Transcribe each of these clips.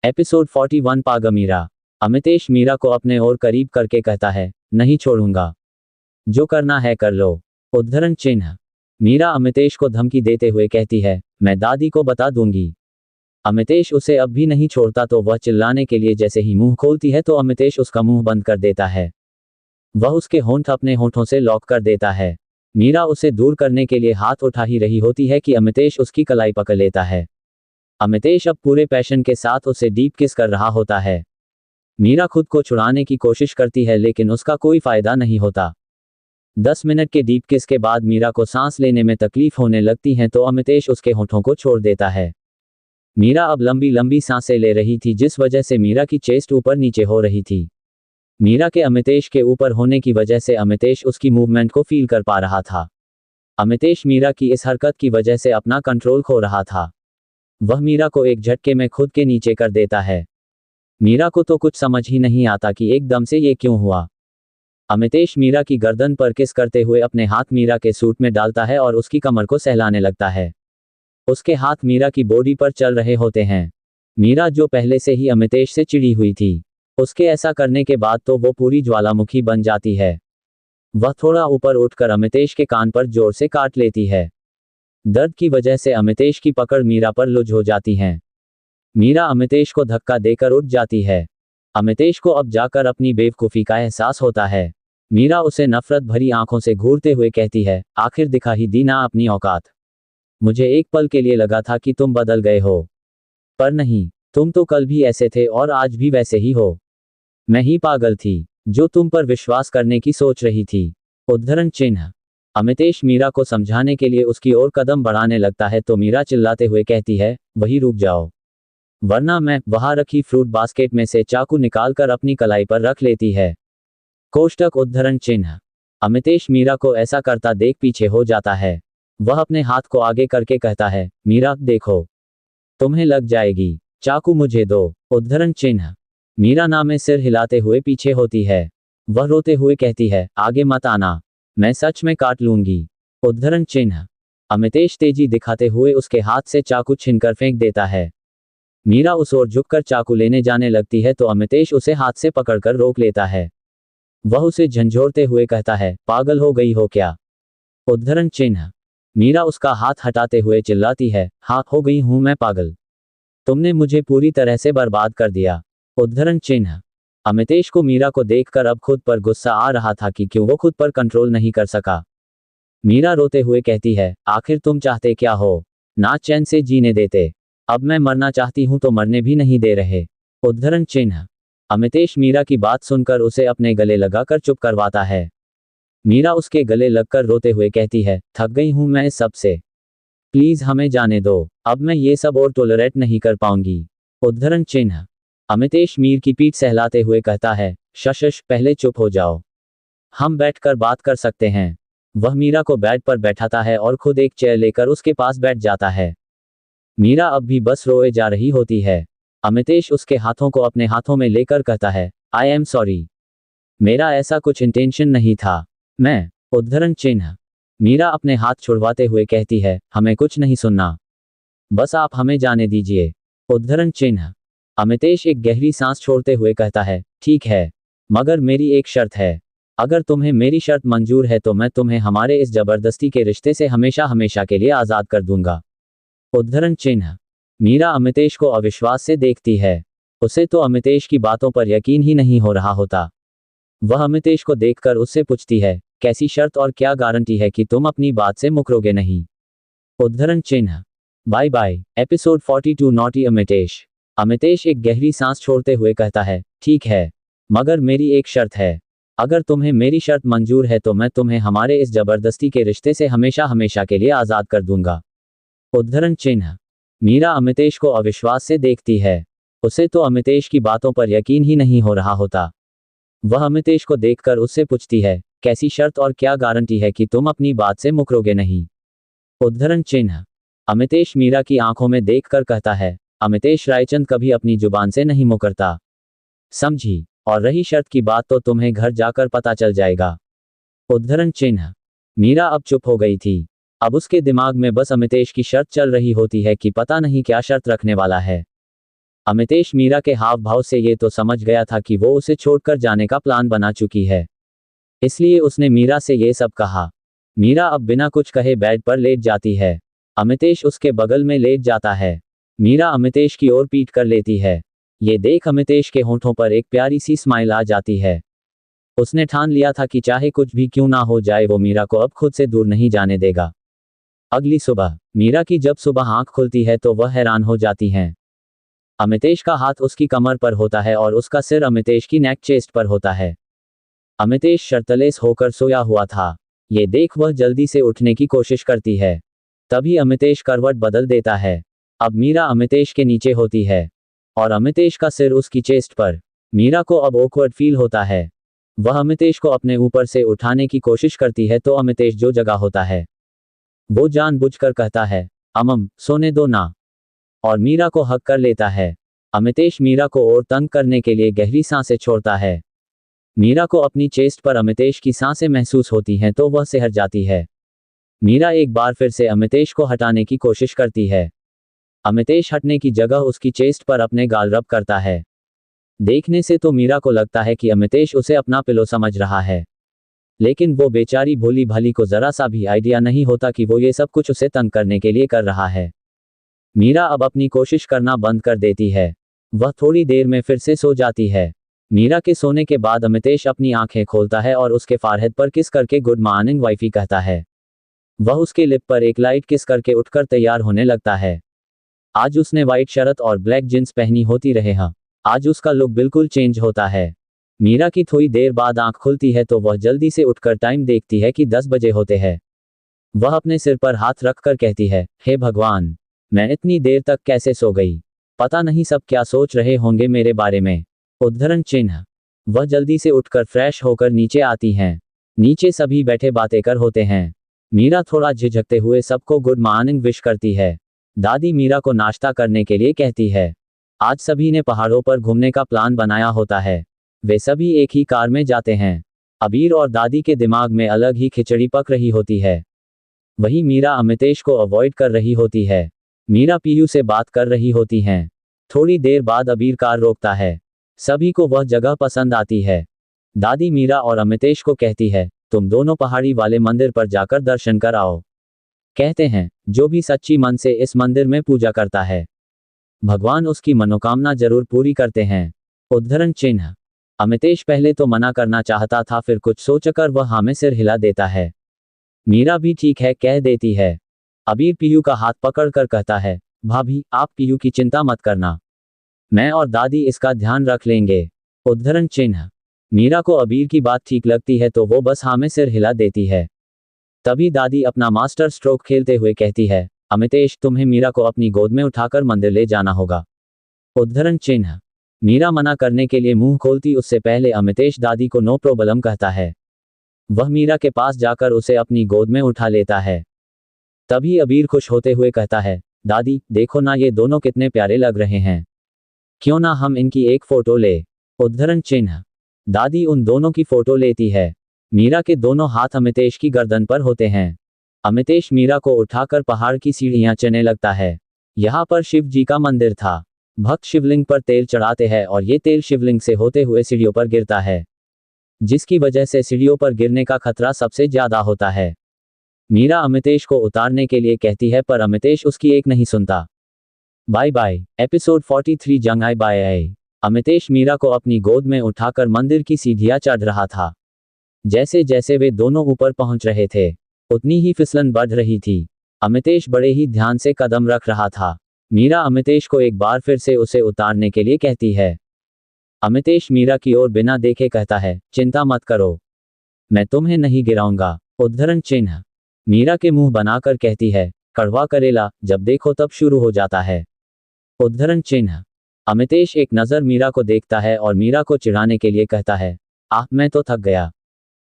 Episode 41 पागा मीरा। अमितेश मीरा को अपने और करीब करके कहता है, नहीं छोड़ूंगा, जो करना है कर लो। उद्धरण चिन्ह। मीरा अमितेश को धमकी देते हुए कहती है, मैं दादी को बता दूंगी। अमितेश उसे अब भी नहीं छोड़ता तो वह चिल्लाने के लिए जैसे ही मुंह खोलती है तो अमितेश उसका मुंह बंद कर देता है। वह उसके होंठ अपने होंठों से लॉक कर देता है। मीरा उसे दूर करने के लिए हाथ उठा ही रही होती है कि अमितेश उसकी कलाई पकड़ लेता है। अमितेश अब पूरे पैशन के साथ उसे डीप किस कर रहा होता है। मीरा खुद को छुड़ाने की कोशिश करती है लेकिन उसका कोई फायदा नहीं होता। 10 मिनट के डीप किस के बाद मीरा को सांस लेने में तकलीफ होने लगती है तो अमितेश उसके होठों को छोड़ देता है। मीरा अब लंबी लंबी सांसें ले रही थी जिस वजह से मीरा की चेस्ट ऊपर नीचे हो रही थी। मीरा के अमितेश के ऊपर होने की वजह से अमितेश उसकी मूवमेंट को फील कर पा रहा था। अमितेश मीरा की इस हरकत की वजह से अपना कंट्रोल खो रहा था। वह मीरा को एक झटके में खुद के नीचे कर देता है। मीरा को तो कुछ समझ ही नहीं आता कि एकदम से ये क्यों हुआ। अमितेश मीरा की गर्दन पर किस करते हुए अपने हाथ मीरा के सूट में डालता है और उसकी कमर को सहलाने लगता है। उसके हाथ मीरा की बॉडी पर चल रहे होते हैं। मीरा जो पहले से ही अमितेश से चिढ़ी हुई थी, उसके ऐसा करने के बाद तो वो पूरी ज्वालामुखी बन जाती है। वह थोड़ा ऊपर उठकर अमितेश के कान पर जोर से काट लेती है। दर्द की वजह से अमितेश की पकड़ मीरा पर लूज हो जाती है। मीरा अमितेश को धक्का देकर उठ जाती है। अमितेश को अब जाकर अपनी बेवकूफ़ी का एहसास होता है। मीरा उसे नफरत भरी आंखों से घूरते हुए कहती है, आखिर दिखा ही दी ना अपनी औकात। मुझे एक पल के लिए लगा था कि तुम बदल गए हो, पर नहीं, तुम तो कल भी ऐसे थे और आज भी वैसे ही हो। मैं ही पागल थी जो तुम पर विश्वास करने की सोच रही थी। उद्धरण चिन्ह। अमितेश मीरा को समझाने के लिए उसकी ओर कदम बढ़ाने लगता है तो मीरा चिल्लाते हुए कहती है, वही रुक जाओ, वरना मैं। वहां रखी फ्रूट बास्केट में से चाकू निकालकर अपनी कलाई पर रख लेती है। कोष्टक उद्धरण चिन्ह। अमितेश मीरा को ऐसा करता देख पीछे हो जाता है। वह अपने हाथ को आगे करके कहता है, मीरा देखो, तुम्हें लग जाएगी, चाकू मुझे दो। उद्धरण चिन्ह। मीरा ना में सिर हिलाते हुए पीछे होती है। वह रोते हुए कहती है, आगे मत आना, मैं सच में काट लूंगी। उद्धरण चिन्ह। अमितेश तेजी दिखाते हुए उसके हाथ से चाकू छीनकर फेंक देता है। मीरा उस ओर झुककर चाकू लेने जाने लगती है तो अमितेश उसे हाथ से पकड़कर रोक लेता है। वह उसे झंझोड़ते हुए कहता है, पागल हो गई हो क्या। उद्धरण चिन्ह। मीरा उसका हाथ हटाते हुए चिल्लाती है, हाँ हो गई हूं मैं पागल, तुमने मुझे पूरी तरह से बर्बाद कर दिया। उद्धरण चिन्ह। अमितेश को मीरा को देखकर अब खुद पर गुस्सा आ रहा था कि क्यों वो खुद पर कंट्रोल नहीं कर सका। मीरा रोते हुए कहती है, आखिर तुम चाहते क्या हो, ना चैन से जीने देते, अब मैं मरना चाहती हूं तो मरने भी नहीं दे रहे। उद्धरण चिन्ह। अमितेश मीरा की बात सुनकर उसे अपने गले लगाकर चुप करवाता है। मीरा उसके गले लगकर रोते हुए कहती है, थक गई हूं मैं इस सब से, प्लीज हमें जाने दो, अब मैं ये सब और टॉलरेट नहीं कर पाऊंगी। उद्धरण चिन्ह। अमितेश मीर की पीठ सहलाते हुए कहता है, शश पहले चुप हो जाओ, हम बैठकर बात कर सकते हैं। वह मीरा को बेड पर बैठाता है और खुद एक चेयर लेकर उसके पास बैठ जाता है। मीरा अब भी बस रोए जा रही होती है। अमितेश उसके हाथों को अपने हाथों में लेकर कहता है, आई एम सॉरी, मेरा ऐसा कुछ इंटेंशन नहीं था, मैं। उद्धरण चिन्ह। मीरा अपने हाथ छुड़वाते हुए कहती है, हमें कुछ नहीं सुनना, बस आप हमें जाने दीजिए। उद्धरण चिन्ह। अमितेश एक गहरी सांस छोड़ते हुए कहता है, ठीक है, मगर मेरी एक शर्त है, अगर तुम्हें मेरी शर्त मंजूर है तो मैं तुम्हें हमारे इस जबरदस्ती के रिश्ते से हमेशा हमेशा के लिए आज़ाद कर दूंगा। उद्धरण चिन्ह। मीरा अमितेश को अविश्वास से देखती है। उसे तो अमितेश की बातों पर यकीन ही नहीं हो रहा होता। वह अमितेश को देखकर उससे पूछती है, कैसी शर्त और क्या गारंटी है कि तुम अपनी बात से मुकरोगे नहीं। उद्धरण चिन्ह। Bye bye. Episode 42 naughty Amitesh. Amitesh एक गहरी सांस छोड़ते हुए कहता है, ठीक है, मगर मेरी एक शर्त है, अगर तुम्हें मेरी शर्त मंजूर है तो मैं तुम्हें हमारे इस जबरदस्ती के रिश्ते से हमेशा हमेशा के लिए आज़ाद कर दूंगा। उद्धरण चिन्ह। मीरा अमितेश को अविश्वास से देखती है। उसे तो अमितेश की बातों पर यकीन ही नहीं हो रहा होता। वह अमितेश को देखकर उससे पूछती है, कैसी शर्त और क्या गारंटी है कि तुम अपनी बात से मुकरोगे नहीं। उद्धरण चिन्ह। अमितेश मीरा की आंखों में देखकर कहता है, अमितेश रायचंद कभी अपनी जुबान से नहीं मुकरता, समझी, और रही शर्त की बात तो तुम्हें घर जाकर पता चल जाएगा। उद्धरण चिन्ह। मीरा अब चुप हो गई थी। अब उसके दिमाग में बस अमितेश की शर्त चल रही होती है कि पता नहीं क्या शर्त रखने वाला है। अमितेश मीरा के हाव भाव से ये तो समझ गया था कि वो उसे छोड़कर जाने का प्लान बना चुकी है, इसलिए उसने मीरा से ये सब कहा। मीरा अब बिना कुछ कहे बेड पर लेट जाती है। अमितेश उसके बगल में लेट जाता है। मीरा अमितेश की ओर पीट कर लेती है। ये देख अमितेश के होंठों पर एक प्यारी सी स्माइल आ जाती है। उसने ठान लिया था कि चाहे कुछ भी क्यों ना हो जाए वो मीरा को अब खुद से दूर नहीं जाने देगा। अगली सुबह मीरा की जब सुबह आंख खुलती है तो वह हैरान हो जाती हैं। अमितेश का हाथ उसकी कमर पर होता है और उसका सिर अमितेश की नेक चेस्ट पर होता है। अमितेश शर्तलेस होकर सोया हुआ था। ये देख वह जल्दी से उठने की कोशिश करती है। तभी अमितेश करवट बदल देता है। अब मीरा अमितेश के नीचे होती है और अमितेश का सिर उसकी चेस्ट पर। मीरा को अब ऑकवर्ड फील होता है। वह अमितेश को अपने ऊपर से उठाने की कोशिश करती है तो अमितेश जो जगह होता है वो जानबूझकर कहता है, अमम सोने दो ना, और मीरा को हक कर लेता है। अमितेश मीरा को और तंग करने के लिए गहरी सांसें छोड़ता है। मीरा को अपनी चेस्ट पर अमितेश की सांसें महसूस होती हैं तो वह सिहर जाती है। मीरा एक बार फिर से अमितेश को हटाने की कोशिश करती है। अमितेश हटने की जगह उसकी चेस्ट पर अपने गाल रब करता है। देखने से तो मीरा को लगता है कि अमितेश उसे अपना पिलो समझ रहा है, लेकिन वो बेचारी भोली भाली को जरा सा भी आइडिया नहीं होता कि वो ये सब कुछ उसे तंग करने के लिए कर रहा है। मीरा अब अपनी कोशिश करना बंद कर देती है। वह थोड़ी देर में फिर से सो जाती है। मीरा के सोने के बाद अमितेश अपनी आंखें खोलता है और उसके फारहेड पर किस करके गुड मॉर्निंग वाइफी कहता है। वह उसके लिप पर एक लाइट किस करके उठकर तैयार होने लगता है। आज उसने व्हाइट शर्ट और ब्लैक जींस पहनी होती रहे हैं। आज उसका लुक बिल्कुल चेंज होता है। मीरा की थोड़ी देर बाद आंख खुलती है तो वह जल्दी से उठकर टाइम देखती है कि 10 बजे होते हैं। वह अपने सिर पर हाथ रखकर कहती है, हे भगवान, मैं इतनी देर तक कैसे सो गई। पता नहीं सब क्या सोच रहे होंगे मेरे बारे में। उद्धरण चिन्ह। वह जल्दी से उठकर फ्रेश होकर नीचे आती हैं। नीचे सभी बैठे बातें कर होते हैं। मीरा थोड़ा झिझकते हुए सबको गुड मॉर्निंग विश करती है। दादी मीरा को नाश्ता करने के लिए कहती है। आज सभी ने पहाड़ों पर घूमने का प्लान बनाया होता है। वे सभी एक ही कार में जाते हैं। अबीर और दादी के दिमाग में अलग ही खिचड़ी पक रही होती है। वहीं मीरा अमितेश को अवॉइड कर रही होती है। मीरा पीयू से बात कर रही होती हैं। थोड़ी देर बाद अबीर कार रोकता है। सभी को वह जगह पसंद आती है। दादी मीरा और अमितेश को कहती है, तुम दोनों पहाड़ी वाले मंदिर पर जाकर दर्शन कर आओ। कहते हैं, जो भी सच्ची मन से इस मंदिर में पूजा करता है भगवान उसकी मनोकामना जरूर पूरी करते हैं। उद्धरण चिन्ह। अमितेश पहले तो मना करना चाहता था, फिर कुछ सोचकर वह हाँ में सिर हिला देता है। मीरा भी ठीक है कह देती है। अबीर पीयू का हाथ पकड़कर कहता है, भाभी आप पीयू की चिंता मत करना, मैं और दादी इसका ध्यान रख लेंगे। उद्धरण चिन्ह। मीरा को अबीर की बात ठीक लगती है तो वो बस हाँ में सिर हिला देती है। तभी दादी अपना मास्टर स्ट्रोक खेलते हुए कहती है, अमितेश तुम्हें मीरा को अपनी गोद में उठाकर मंदिर ले जाना होगा। उद्धरण चिन्ह। मीरा मना करने के लिए मुंह खोलती उससे पहले अमितेश दादी को नो प्रॉब्लम कहता है। वह मीरा के पास जाकर उसे अपनी गोद में उठा लेता है। तभी अबीर खुश होते हुए कहता है, दादी देखो ना ये दोनों कितने प्यारे लग रहे हैं, क्यों ना हम इनकी एक फोटो ले। उद्धरण चिन्ह। दादी उन दोनों की फोटो लेती है। मीरा के दोनों हाथ अमितेश की गर्दन पर होते हैं। अमितेश मीरा को उठाकर पहाड़ की सीढ़ियां चढ़ने लगता है। यहाँ पर शिव जी का मंदिर था। भक्त शिवलिंग पर तेल चढ़ाते हैं और ये तेल शिवलिंग से होते हुए सीढ़ियों पर गिरता है, जिसकी वजह से सीढ़ियों पर गिरने का खतरा सबसे ज्यादा होता है। मीरा अमितेश को उतारने के लिए कहती है पर अमितेश उसकी एक नहीं सुनता। Bye bye. एपिसोड 43 जंगाई बाय आए। अमितेश मीरा को अपनी गोद में उठाकर मंदिर की सीढ़ियां चढ़ रहा था। जैसे जैसे वे दोनों ऊपर पहुंच रहे थे उतनी ही फिसलन बढ़ रही थी। अमितेश बड़े ही ध्यान से कदम रख रहा था। मीरा अमितेश को एक बार फिर से उसे उतारने के लिए कहती है। अमितेश मीरा की ओर बिना देखे कहता है, चिंता मत करो, मैं तुम्हें नहीं गिराऊंगा। उद्धरण चिन्ह। मीरा के मुंह बनाकर कहती है, कड़वा करेला जब देखो तब शुरू हो जाता है। उद्धरण चिन्ह। अमितेश एक नज़र मीरा को देखता है और मीरा को चिढ़ाने के लिए कहता है, आह मैं तो थक गया,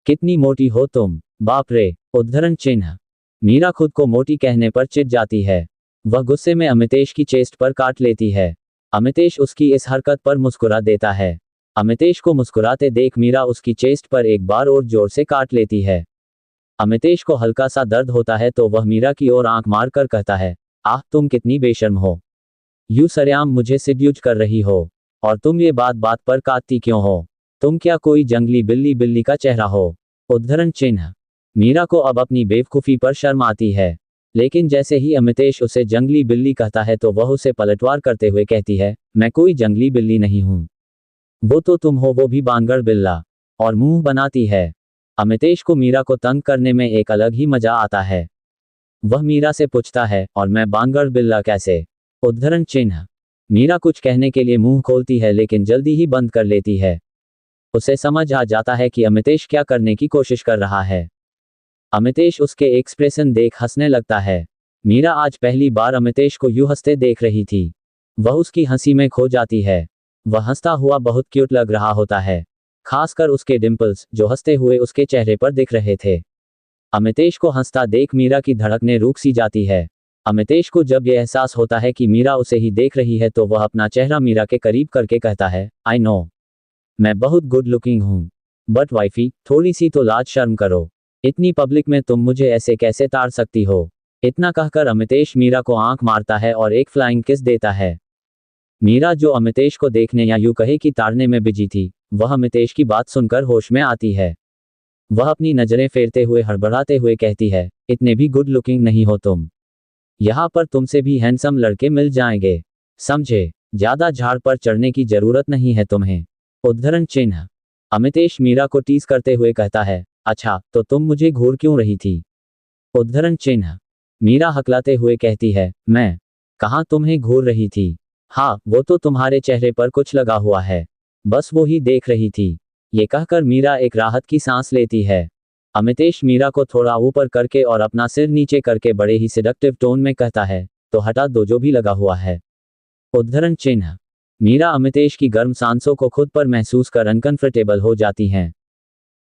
कितनी मोटी हो तुम, बाप रे। उद्धरण चिन्ह। मीरा खुद को मोटी कहने पर चिढ़ जाती है। वह गुस्से में अमितेश की चेस्ट पर काट लेती है। अमितेश उसकी इस हरकत पर मुस्कुरा देता है। अमितेश को मुस्कुराते देख मीरा उसकी चेस्ट पर एक बार और जोर से काट लेती है। अमितेश को हल्का सा दर्द होता है तो वह मीरा की ओर आंख मारकर कहता है, आह तुम कितनी बेशर्म हो, यूं सरेआम मुझे सिड्यूज कर रही हो, और तुम ये बात बात पर काटती क्यों हो? तुम क्या कोई जंगली बिल्ली बिल्ली का चेहरा हो? उद्धरण चिन्ह। मीरा को अब अपनी बेवकूफ़ी पर शर्म आती है, लेकिन जैसे ही अमितेश उसे जंगली बिल्ली कहता है तो वह उसे पलटवार करते हुए कहती है, मैं कोई जंगली बिल्ली नहीं हूं। वो तो तुम हो, वो भी बांगड़ बिल्ला। और मुंह बनाती है। अमितेश को मीरा को तंग करने में एक अलग ही मजा आता है। वह मीरा से पूछता है, और मैं बांगड़ बिल्ला कैसे? उद्धरण चिन्ह। मीरा कुछ कहने के लिए मुंह खोलती है लेकिन जल्दी ही बंद कर लेती है। उसे समझ आ जाता है कि अमितेश क्या करने की कोशिश कर रहा है। अमितेश उसके एक्सप्रेशन देख हंसने लगता है। मीरा आज पहली बार अमितेश को यूं हंसते देख रही थी। वह उसकी हंसी में खो जाती है। वह हंसता हुआ बहुत क्यूट लग रहा होता है, खासकर उसके डिंपल्स जो हंसते हुए उसके चेहरे पर दिख रहे थे। अमितेश को हंसता देख मीरा की धड़कनें रुक सी जाती है। अमितेश को जब यह एहसास होता है कि मीरा उसे ही देख रही है तो वह अपना चेहरा मीरा के करीब करके कहता है, आई नो, मैं बहुत गुड लुकिंग हूँ, बट वाइफी थोड़ी सी तो लाज शर्म करो। इतनी पब्लिक में तुम मुझे ऐसे कैसे ताड़ सकती हो? इतना कहकर अमितेश मीरा को आंख मारता है और एक फ्लाइंग किस देता है। मीरा जो अमितेश को देखने या यूं कहे कि ताड़ने में बिजी थी, वह अमितेश की बात सुनकर होश में आती है। वह अपनी नजरें फेरते हुए हड़बड़ाते हुए कहती है, इतने भी गुड लुकिंग नहीं हो तुम। यहाँ पर तुमसे भी हैंडसम लड़के मिल जाएंगे, समझे? ज्यादा झाड़ पर चढ़ने की जरूरत नहीं है तुम्हें। उद्धरण चिन्ह। अमितेश मीरा को टीज करते हुए कहता है, अच्छा तो तुम मुझे घूर क्यों रही थी? उद्धरण चिन्ह। मीरा हकलाते हुए कहती है, मैं कहाँ तुम्हें घूर रही थी? हाँ, वो तो तुम्हारे चेहरे पर कुछ लगा हुआ है, बस वो ही देख रही थी। ये कहकर मीरा एक राहत की सांस लेती है। अमितेश मीरा को थोड़ा ऊपर करके और अपना सिर नीचे करके बड़े ही सिडक्टिव टोन में कहता है, तो हटा दो जो भी लगा हुआ है। उद्धरण चिन्ह। मीरा अमितेश की गर्म सांसों को खुद पर महसूस कर अनकंफर्टेबल हो जाती हैं।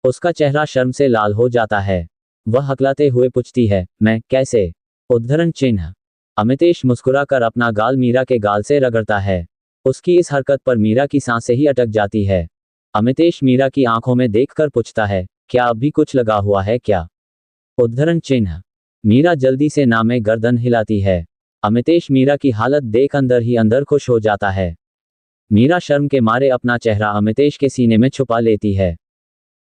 उसका चेहरा शर्म से लाल हो जाता है। वह हकलाते हुए पूछती है, मैं कैसे? उद्धरण चिन्ह। अमितेश मुस्कुराकर अपना गाल मीरा के गाल से रगड़ता है। उसकी इस हरकत पर मीरा की सांसें ही अटक जाती है। अमितेश मीरा की आंखों में देखकर पूछता है, क्या अब भी कुछ लगा हुआ है क्या? उद्धरण चिन्ह। मीरा जल्दी से ना में गर्दन हिलाती है। अमितेश मीरा की हालत देख अंदर ही अंदर खुश हो जाता है। मीरा शर्म के मारे अपना चेहरा अमितेश के सीने में छुपा लेती है।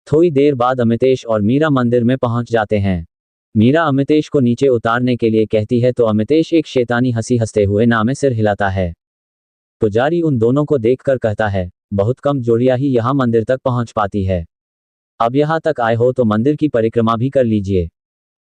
थोड़ी देर बाद अमितेश और मीरा मंदिर में पहुंच जाते हैं। मीरा अमितेश को नीचे उतारने के लिए कहती है तो अमितेश एक शैतानी हंसी हंसते हुए ना में सिर हिलाता है। पुजारी उन दोनों को देखकर कहता है, बहुत कम जोड़ियां ही यहां मंदिर तक पहुंच पाती है। अब यहां तक आए हो तो मंदिर की परिक्रमा भी कर लीजिए।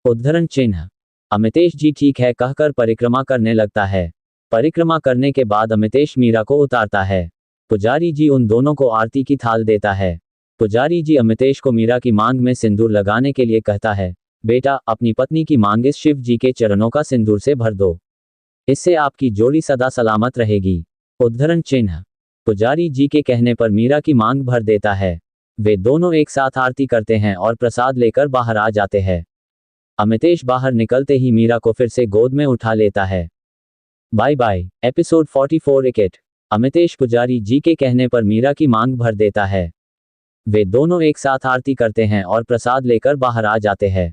उद्धरण चिन्ह। अमितेश जी ठीक है कहकर परिक्रमा करने लगता है। परिक्रमा करने के बाद अमितेश मीरा को उतारता है। पुजारी जी उन दोनों को आरती की थाल देता है। पुजारी जी अमितेश को मीरा की मांग में सिंदूर लगाने के लिए कहता है, बेटा अपनी पत्नी की मांग इस शिव जी के चरणों का सिंदूर से भर दो, इससे आपकी जोड़ी सदा सलामत रहेगी। उद्धरण चिन्ह। पुजारी जी के कहने पर मीरा की मांग भर देता है। वे दोनों एक साथ आरती करते हैं और प्रसाद लेकर बाहर आ जाते हैं। अमितेश बाहर निकलते ही मीरा को फिर से गोद में उठा लेता है। Bye bye. एपिसोड 44 इकेट। अमितेश पुजारी जी के कहने पर मीरा की मांग भर देता है। वे दोनों एक साथ आरती करते हैं और प्रसाद लेकर बाहर आ जाते हैं।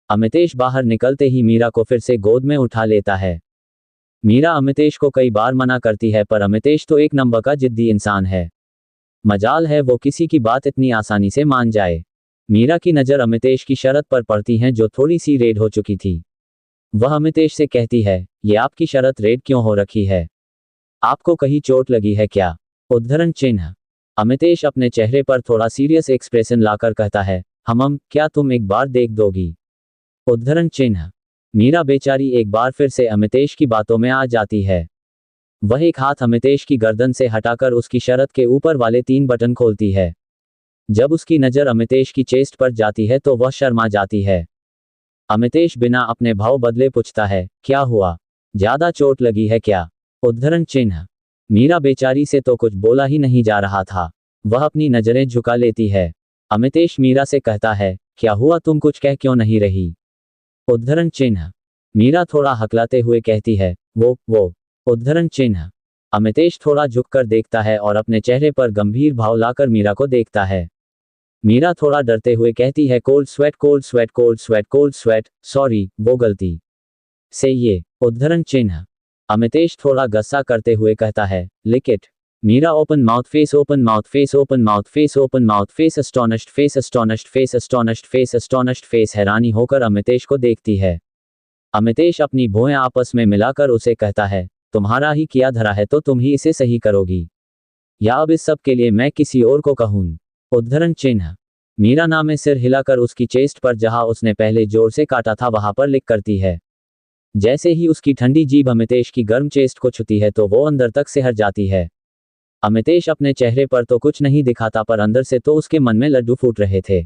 अमितेश बाहर निकलते ही मीरा को फिर से गोद में उठा लेता है। मीरा अमितेश को कई बार मना करती है पर अमितेश तो एक नंबर का जिद्दी इंसान है। मजाल है वो किसी की बात इतनी आसानी से मान जाए। मीरा की नज़र अमितेश की शर्त पर पड़ती हैं जो थोड़ी सी रेड हो चुकी थी। वह अमितेश से कहती है, ये आपकी शर्त रेड क्यों हो रखी है? आपको कहीं चोट लगी है क्या? उद्धरण चिन्ह। अमितेश अपने चेहरे पर थोड़ा सीरियस एक्सप्रेशन लाकर कहता है, क्या तुम एक बार देख दोगी? उद्धरण चिन्ह। मीरा बेचारी एक बार फिर से अमितेश की बातों में आ जाती है। वह एक हाथ अमितेश की गर्दन से हटाकर उसकी शर्ट के ऊपर वाले 3 बटन खोलती है। जब उसकी नज़र अमितेश की चेस्ट पर जाती है तो वह शर्मा जाती है। अमितेश बिना अपने भाव बदले पूछता है, क्या हुआ? ज्यादा चोट लगी है क्या? उद्धरण चिन्ह। मीरा बेचारी से तो कुछ बोला ही नहीं जा रहा था। वह अपनी नजरें झुका लेती है। अमितेश मीरा से कहता है, क्या हुआ, तुम कुछ कह क्यों नहीं रही? उद्धरण चिन्ह। मीरा थोड़ा हकलाते हुए कहती है, वो। उद्धरण चिन्ह। अमितेश थोड़ा झुककर देखता है और अपने चेहरे पर गंभीर भाव लाकर मीरा को देखता है। मीरा थोड़ा डरते हुए कहती है, cold sweat cold sweat cold sweat cold sweat, sorry वो गलती से ये। उद्धरण चिन्ह। अमितेश थोड़ा गुस्सा करते हुए कहता है, lick it. Meera open mouth face open mouth face open mouth face open mouth face astonished face astonished face astonished face astonished face हैरानी होकर अमितेश को देखती है। अमितेश अपनी भौहें आपस में मिलाकर उसे कहता है, तुम्हारा ही किया धरा है तो तुम ही इसे सही करोगी, या अब इस सब के लिए मैं किसी और को कहूं। उद्धरण चिन्ह। मीरा ना में सिर हिलाकर उसकी चेस्ट पर जहां उसने पहले जोर से काटा था वहां पर लिक करती है। जैसे ही उसकी ठंडी जीभ अमितेश की गर्म चेस्ट को छूती है तो वो अंदर तक सिहर जाती है। अमितेश अपने चेहरे पर तो कुछ नहीं दिखाता पर अंदर से तो उसके मन में लड्डू फूट रहे थे।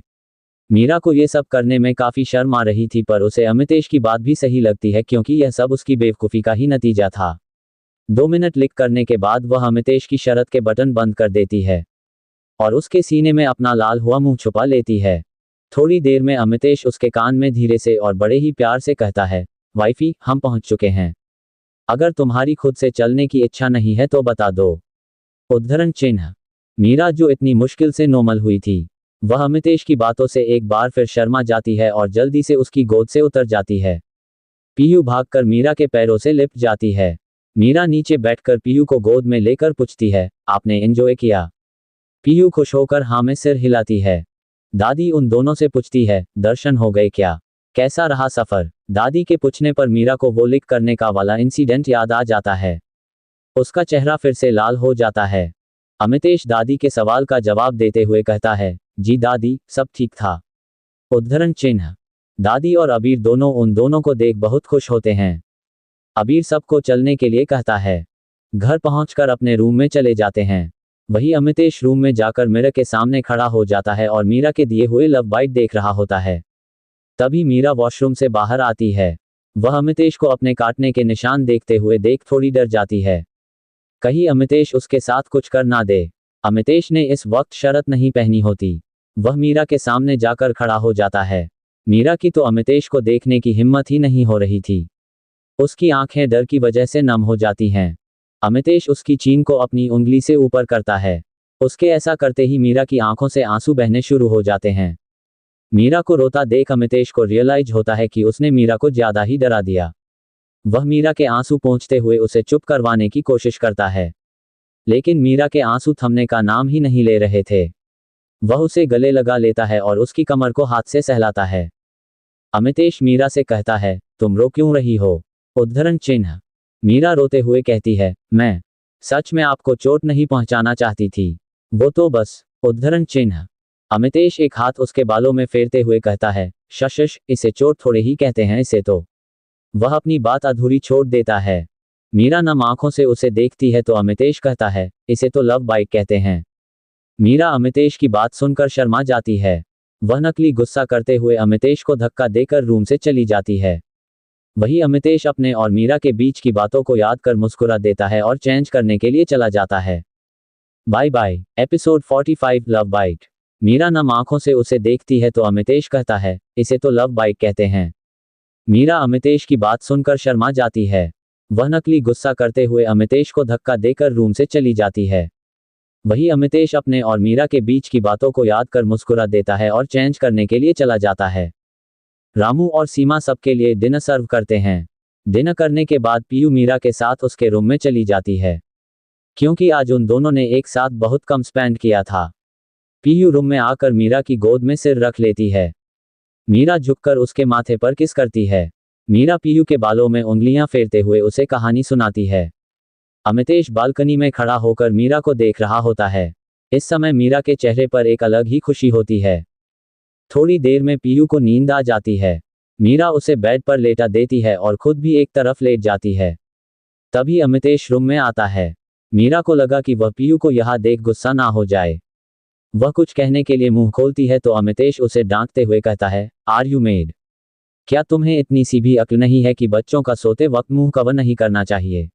मीरा को ये सब करने में काफी शर्म आ रही थी पर उसे अमितेश की बात भी सही लगती है क्योंकि यह सब उसकी बेवकूफ़ी का ही नतीजा था। 2 मिनट लिक करने के बाद वह अमितेश की शर्ट के बटन बंद कर देती है और उसके सीने में अपना लाल हुआ मुंह छुपा लेती है। थोड़ी देर में अमितेश उसके कान में धीरे से और बड़े ही प्यार से कहता है, वाइफी हम पहुंच चुके हैं, अगर तुम्हारी खुद से चलने की इच्छा नहीं है तो बता दो। उद्धरण चिन्ह। मीरा जो इतनी मुश्किल से नॉर्मल हुई थी वह अमितेश की बातों से एक बार फिर शर्मा जाती है और जल्दी से उसकी गोद से उतर जाती है। पीयू भागकर मीरा के पैरों से लिपट जाती है। मीरा नीचे बैठकर पीयू को गोद में लेकर पूछती है, आपने एंजॉय किया? पीयू खुश होकर हाँ में सिर हिलाती है। दादी उन दोनों से पूछती है, दर्शन हो गए क्या? कैसा रहा सफर? दादी के पूछने पर मीरा को वो लिक करने का वाला इंसिडेंट याद आ जाता है। उसका चेहरा फिर से लाल हो जाता है। अमितेश दादी के सवाल का जवाब देते हुए कहता है, जी दादी सब ठीक था। उद्धरण चिन्ह। दादी और अबीर दोनों उन दोनों को देख बहुत खुश होते हैं। अबीर सबको चलने के लिए कहता है। घर पहुंचकर अपने रूम में चले जाते हैं। वही अमितेश रूम में जाकर मिरर के सामने खड़ा हो जाता है और मीरा के दिए हुए लव बाइट देख रहा होता है। तभी मीरा वॉशरूम से बाहर आती है। वह अमितेश को अपने काटने के निशान देखते हुए देख थोड़ी डर जाती है, कहीं अमितेश उसके साथ कुछ कर ना दे। अमितेश ने इस वक्त शर्ट नहीं पहनी होती। वह मीरा के सामने जाकर खड़ा हो जाता है। मीरा की तो अमितेश को देखने की हिम्मत ही नहीं हो रही थी। उसकी आंखें डर की वजह से नम हो जाती हैं। अमितेश उसकी चीन को अपनी उंगली से ऊपर करता है। उसके ऐसा करते ही मीरा की आंखों से आंसू बहने शुरू हो जाते हैं। मीरा को रोता देख अमितेश को रियलाइज होता है कि उसने मीरा को ज्यादा ही डरा दिया। वह मीरा के आंसू पोंछते हुए उसे चुप करवाने की कोशिश करता है, लेकिन मीरा के आंसू थमने का नाम ही नहीं ले रहे थे। वह उसे गले लगा लेता है और उसकी कमर को हाथ से सहलाता है। अमितेश मीरा से कहता है, तुम रो क्यों रही हो? उद्धरण चिन्ह। मीरा रोते हुए कहती है, मैं सच में आपको चोट नहीं पहुंचाना चाहती थी, वो तो बस। उद्धरण चिन्ह। अमितेश एक हाथ उसके बालों में फेरते हुए कहता है, शश इसे चोट थोड़े ही कहते हैं इसे तो। वह अपनी बात अधूरी छोड़ देता है। मीरा नम आंखों से उसे देखती है तो अमितेश कहता है, इसे तो लव बाइट कहते हैं। मीरा अमितेश की बात सुनकर शर्मा जाती है। वह नकली गुस्सा करते हुए अमितेश को धक्का देकर रूम से चली जाती है। वही अमितेश अपने और मीरा के बीच की बातों को याद कर मुस्कुरा देता है और चेंज करने के लिए चला जाता है। Bye bye. Episode 45 love bite. Meera नम आंखों से उसे देखती है तो अमितेश कहता है, इसे तो लव बाइट कहते हैं। मीरा अमितेश की बात सुनकर शर्मा जाती है। वह नकली गुस्सा करते हुए अमितेश को धक्का देकर रूम से चली जाती है। वही अमितेश अपने और मीरा के बीच की बातों को याद कर मुस्कुरा देता है और चेंज करने के लिए चला जाता है। रामू और सीमा सबके लिए डिनर सर्व करते हैं। डिनर करने के बाद पीयू मीरा के साथ उसके रूम में चली जाती है, क्योंकि आज उन दोनों ने एक साथ बहुत कम स्पेंड किया था। पीयू रूम में आकर मीरा की गोद में सिर रख लेती है। मीरा झुककर उसके माथे पर किस करती है। मीरा पीयू के बालों में उंगलियां फेरते हुए उसे कहानी सुनाती है। अमितेश बालकनी में खड़ा होकर मीरा को देख रहा होता है। इस समय मीरा के चेहरे पर एक अलग ही खुशी होती है। थोड़ी देर में पीयू को नींद आ जाती है। मीरा उसे बेड पर लेटा देती है और खुद भी एक तरफ लेट जाती है। तभी अमितेश रूम में आता है। मीरा को लगा कि वह पीयू को यहां देख गुस्सा ना हो जाए। वह कुछ कहने के लिए मुंह खोलती है तो अमितेश उसे डांटते हुए कहता है, आर यू मेड? क्या तुम्हें इतनी सी भी अक्ल नहीं है कि बच्चों का सोते वक्त मुंह कवर नहीं करना चाहिए?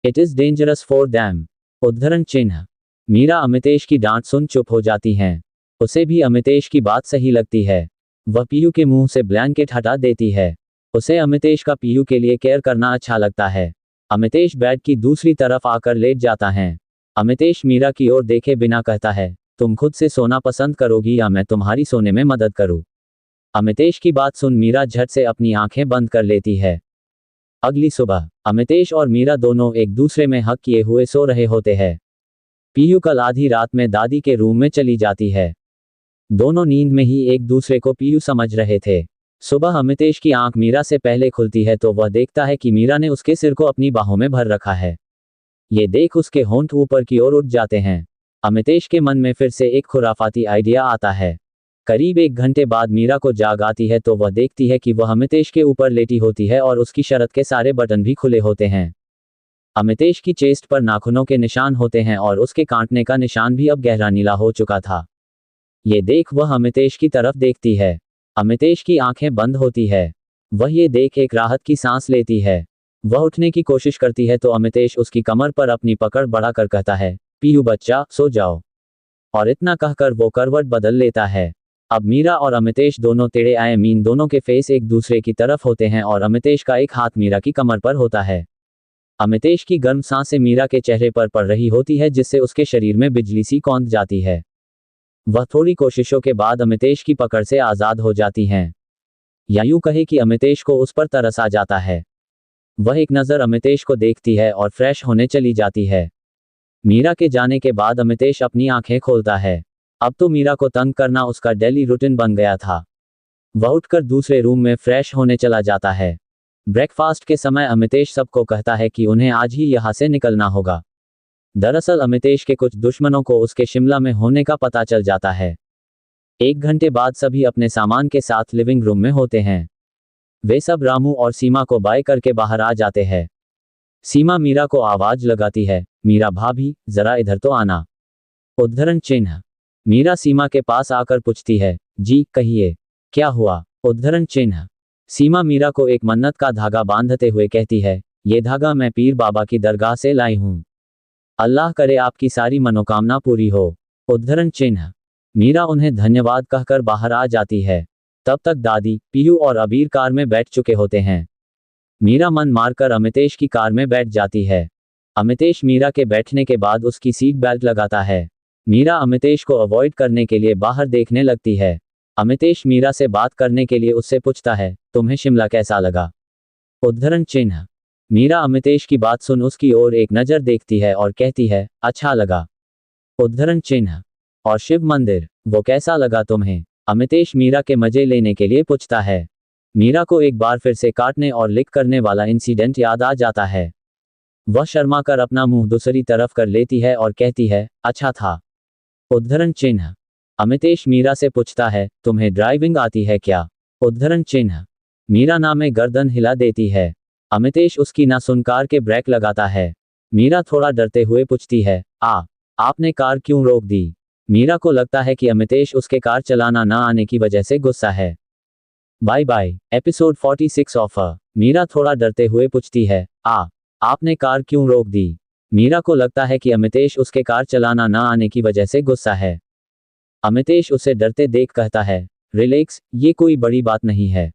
It is dangerous for them. उद्धरण चिन्ह। मीरा अमितेश की डांट सुन चुप हो जाती हैं। उसे भी अमितेश की बात सही लगती है। वह पीयू के मुंह से ब्लैंकेट हटा देती है। उसे अमितेश का पीयू के लिए केयर करना अच्छा लगता है। अमितेश बेड की दूसरी तरफ आकर लेट जाता है। अमितेश मीरा की ओर देखे बिना कहता है, तुम खुद से सोना पसंद करोगी या मैं तुम्हारी सोने में मदद करूं? अमितेश की बात सुन मीरा झट से अपनी आंखें बंद कर लेती है। अगली सुबह अमितेश और मीरा दोनों एक दूसरे में हक किए हुए सो रहे होते हैं। पीयू कल आधी रात में दादी के रूम में चली जाती है। दोनों नींद में ही एक दूसरे को पीयू समझ रहे थे। सुबह अमितेश की आंख मीरा से पहले खुलती है तो वह देखता है कि मीरा ने उसके सिर को अपनी बाहों में भर रखा है। ये देख उसके होंठ ऊपर की ओर उठ जाते हैं। अमितेश के मन में फिर से एक खुराफाती आइडिया आता है। करीब 1 घंटे बाद मीरा को जाग आती है तो वह देखती है कि वह अमितेश के ऊपर लेटी होती है और उसकी शर्ट के सारे बटन भी खुले होते हैं। अमितेश की चेस्ट पर नाखूनों के निशान होते हैं और उसके काटने का निशान भी अब गहरा नीला हो चुका था। ये देख वह अमितेश की तरफ देखती है। अमितेश की आंखें बंद होती है। वह ये देख एक राहत की सांस लेती है। वह उठने की कोशिश करती है तो अमितेश उसकी कमर पर अपनी पकड़ बढ़ाकर कहता है, पीयू बच्चा, सो जाओ। और इतना कहकर वो करवट बदल लेता है। अब मीरा और अमितेश दोनों टेढ़े आए मीन दोनों के फेस एक दूसरे की तरफ होते हैं और अमितेश का एक हाथ मीरा की कमर पर होता है। अमितेश की गर्म सांसें मीरा के चेहरे पर पड़ रही होती है जिससे उसके शरीर में बिजली सी कौंध जाती है। वह थोड़ी कोशिशों के बाद अमितेश की पकड़ से आज़ाद हो जाती हैं। या यूं कहे कि अमितेश को उस पर तरस आ जाता है। वह एक नज़र अमितेश को देखती है और फ्रेश होने चली जाती है। मीरा के जाने के बाद अमितेश अपनी आंखें खोलता है। अब तो मीरा को तंग करना उसका डेली रूटीन बन गया था। वह उठकर दूसरे रूम में फ्रेश होने चला जाता है। ब्रेकफास्ट के समय अमितेश सबको कहता है कि उन्हें आज ही यहाँ से निकलना होगा। दरअसल अमितेश के कुछ दुश्मनों को उसके शिमला में होने का पता चल जाता है। 1 घंटे बाद सभी अपने सामान के साथ लिविंग रूम में होते हैं। वे सब रामू और सीमा को बाय करके बाहर आ जाते हैं। सीमा मीरा को आवाज लगाती है, मीरा भाभी, जरा इधर तो आना। उद्धरण चिन्ह। मीरा सीमा के पास आकर पूछती है, जी कहिए, क्या हुआ? उद्धरण चिन्ह। सीमा मीरा को एक मन्नत का धागा बांधते हुए कहती है, ये धागा मैं पीर बाबा की दरगाह से लाई हूं। अल्लाह करे आपकी सारी मनोकामना पूरी हो। उद्धरण चिन्ह। मीरा उन्हें धन्यवाद कहकर बाहर आ जाती है। तब तक दादी, पीयू और अबीर कार में बैठ चुके होते हैं। मीरा मन मारकर अमितेश की कार में बैठ जाती है। अमितेश मीरा के बैठने के बाद उसकी सीट बेल्ट लगाता है। मीरा अमितेश को अवॉइड करने के लिए बाहर देखने लगती है। अमितेश मीरा से बात करने के लिए उससे पूछता है, तुम्हें शिमला कैसा लगा? उद्धरण चिन्ह। मीरा अमितेश की बात सुन उसकी ओर एक नज़र देखती है और कहती है, अच्छा लगा। उद्धरण चिन्ह। और शिव मंदिर, वो कैसा लगा तुम्हें? अमितेश मीरा के मजे लेने के लिए पूछता है। मीरा को एक बार फिर से काटने और लिक करने वाला इंसिडेंट याद आ जाता है। वह शर्मा कर अपना मुंह दूसरी तरफ कर लेती है और कहती है, अच्छा था। उद्धरण चिन्ह। अमितेश मीरा से पूछता है, तुम्हें ड्राइविंग आती है क्या? उद्धरण चिन्ह। मीरा ना में गर्दन हिला देती है। अमितेश उसकी ना सुन कार के ब्रेक लगाता है। मीरा थोड़ा डरते हुए पूछती है, आपने कार क्यों रोक दी? मीरा को लगता है कि अमितेश उसके कार चलाना ना आने की वजह से गुस्सा है। Bye bye. Episode 46 of Meera थोड़ा डरते हुए पूछती है, आपने कार क्यों रोक दी? मीरा को लगता है कि अमितेश उसके कार चलाना ना आने की वजह से गुस्सा है। अमितेश उसे डरते देख कहता है, रिलैक्स, ये कोई बड़ी बात नहीं है।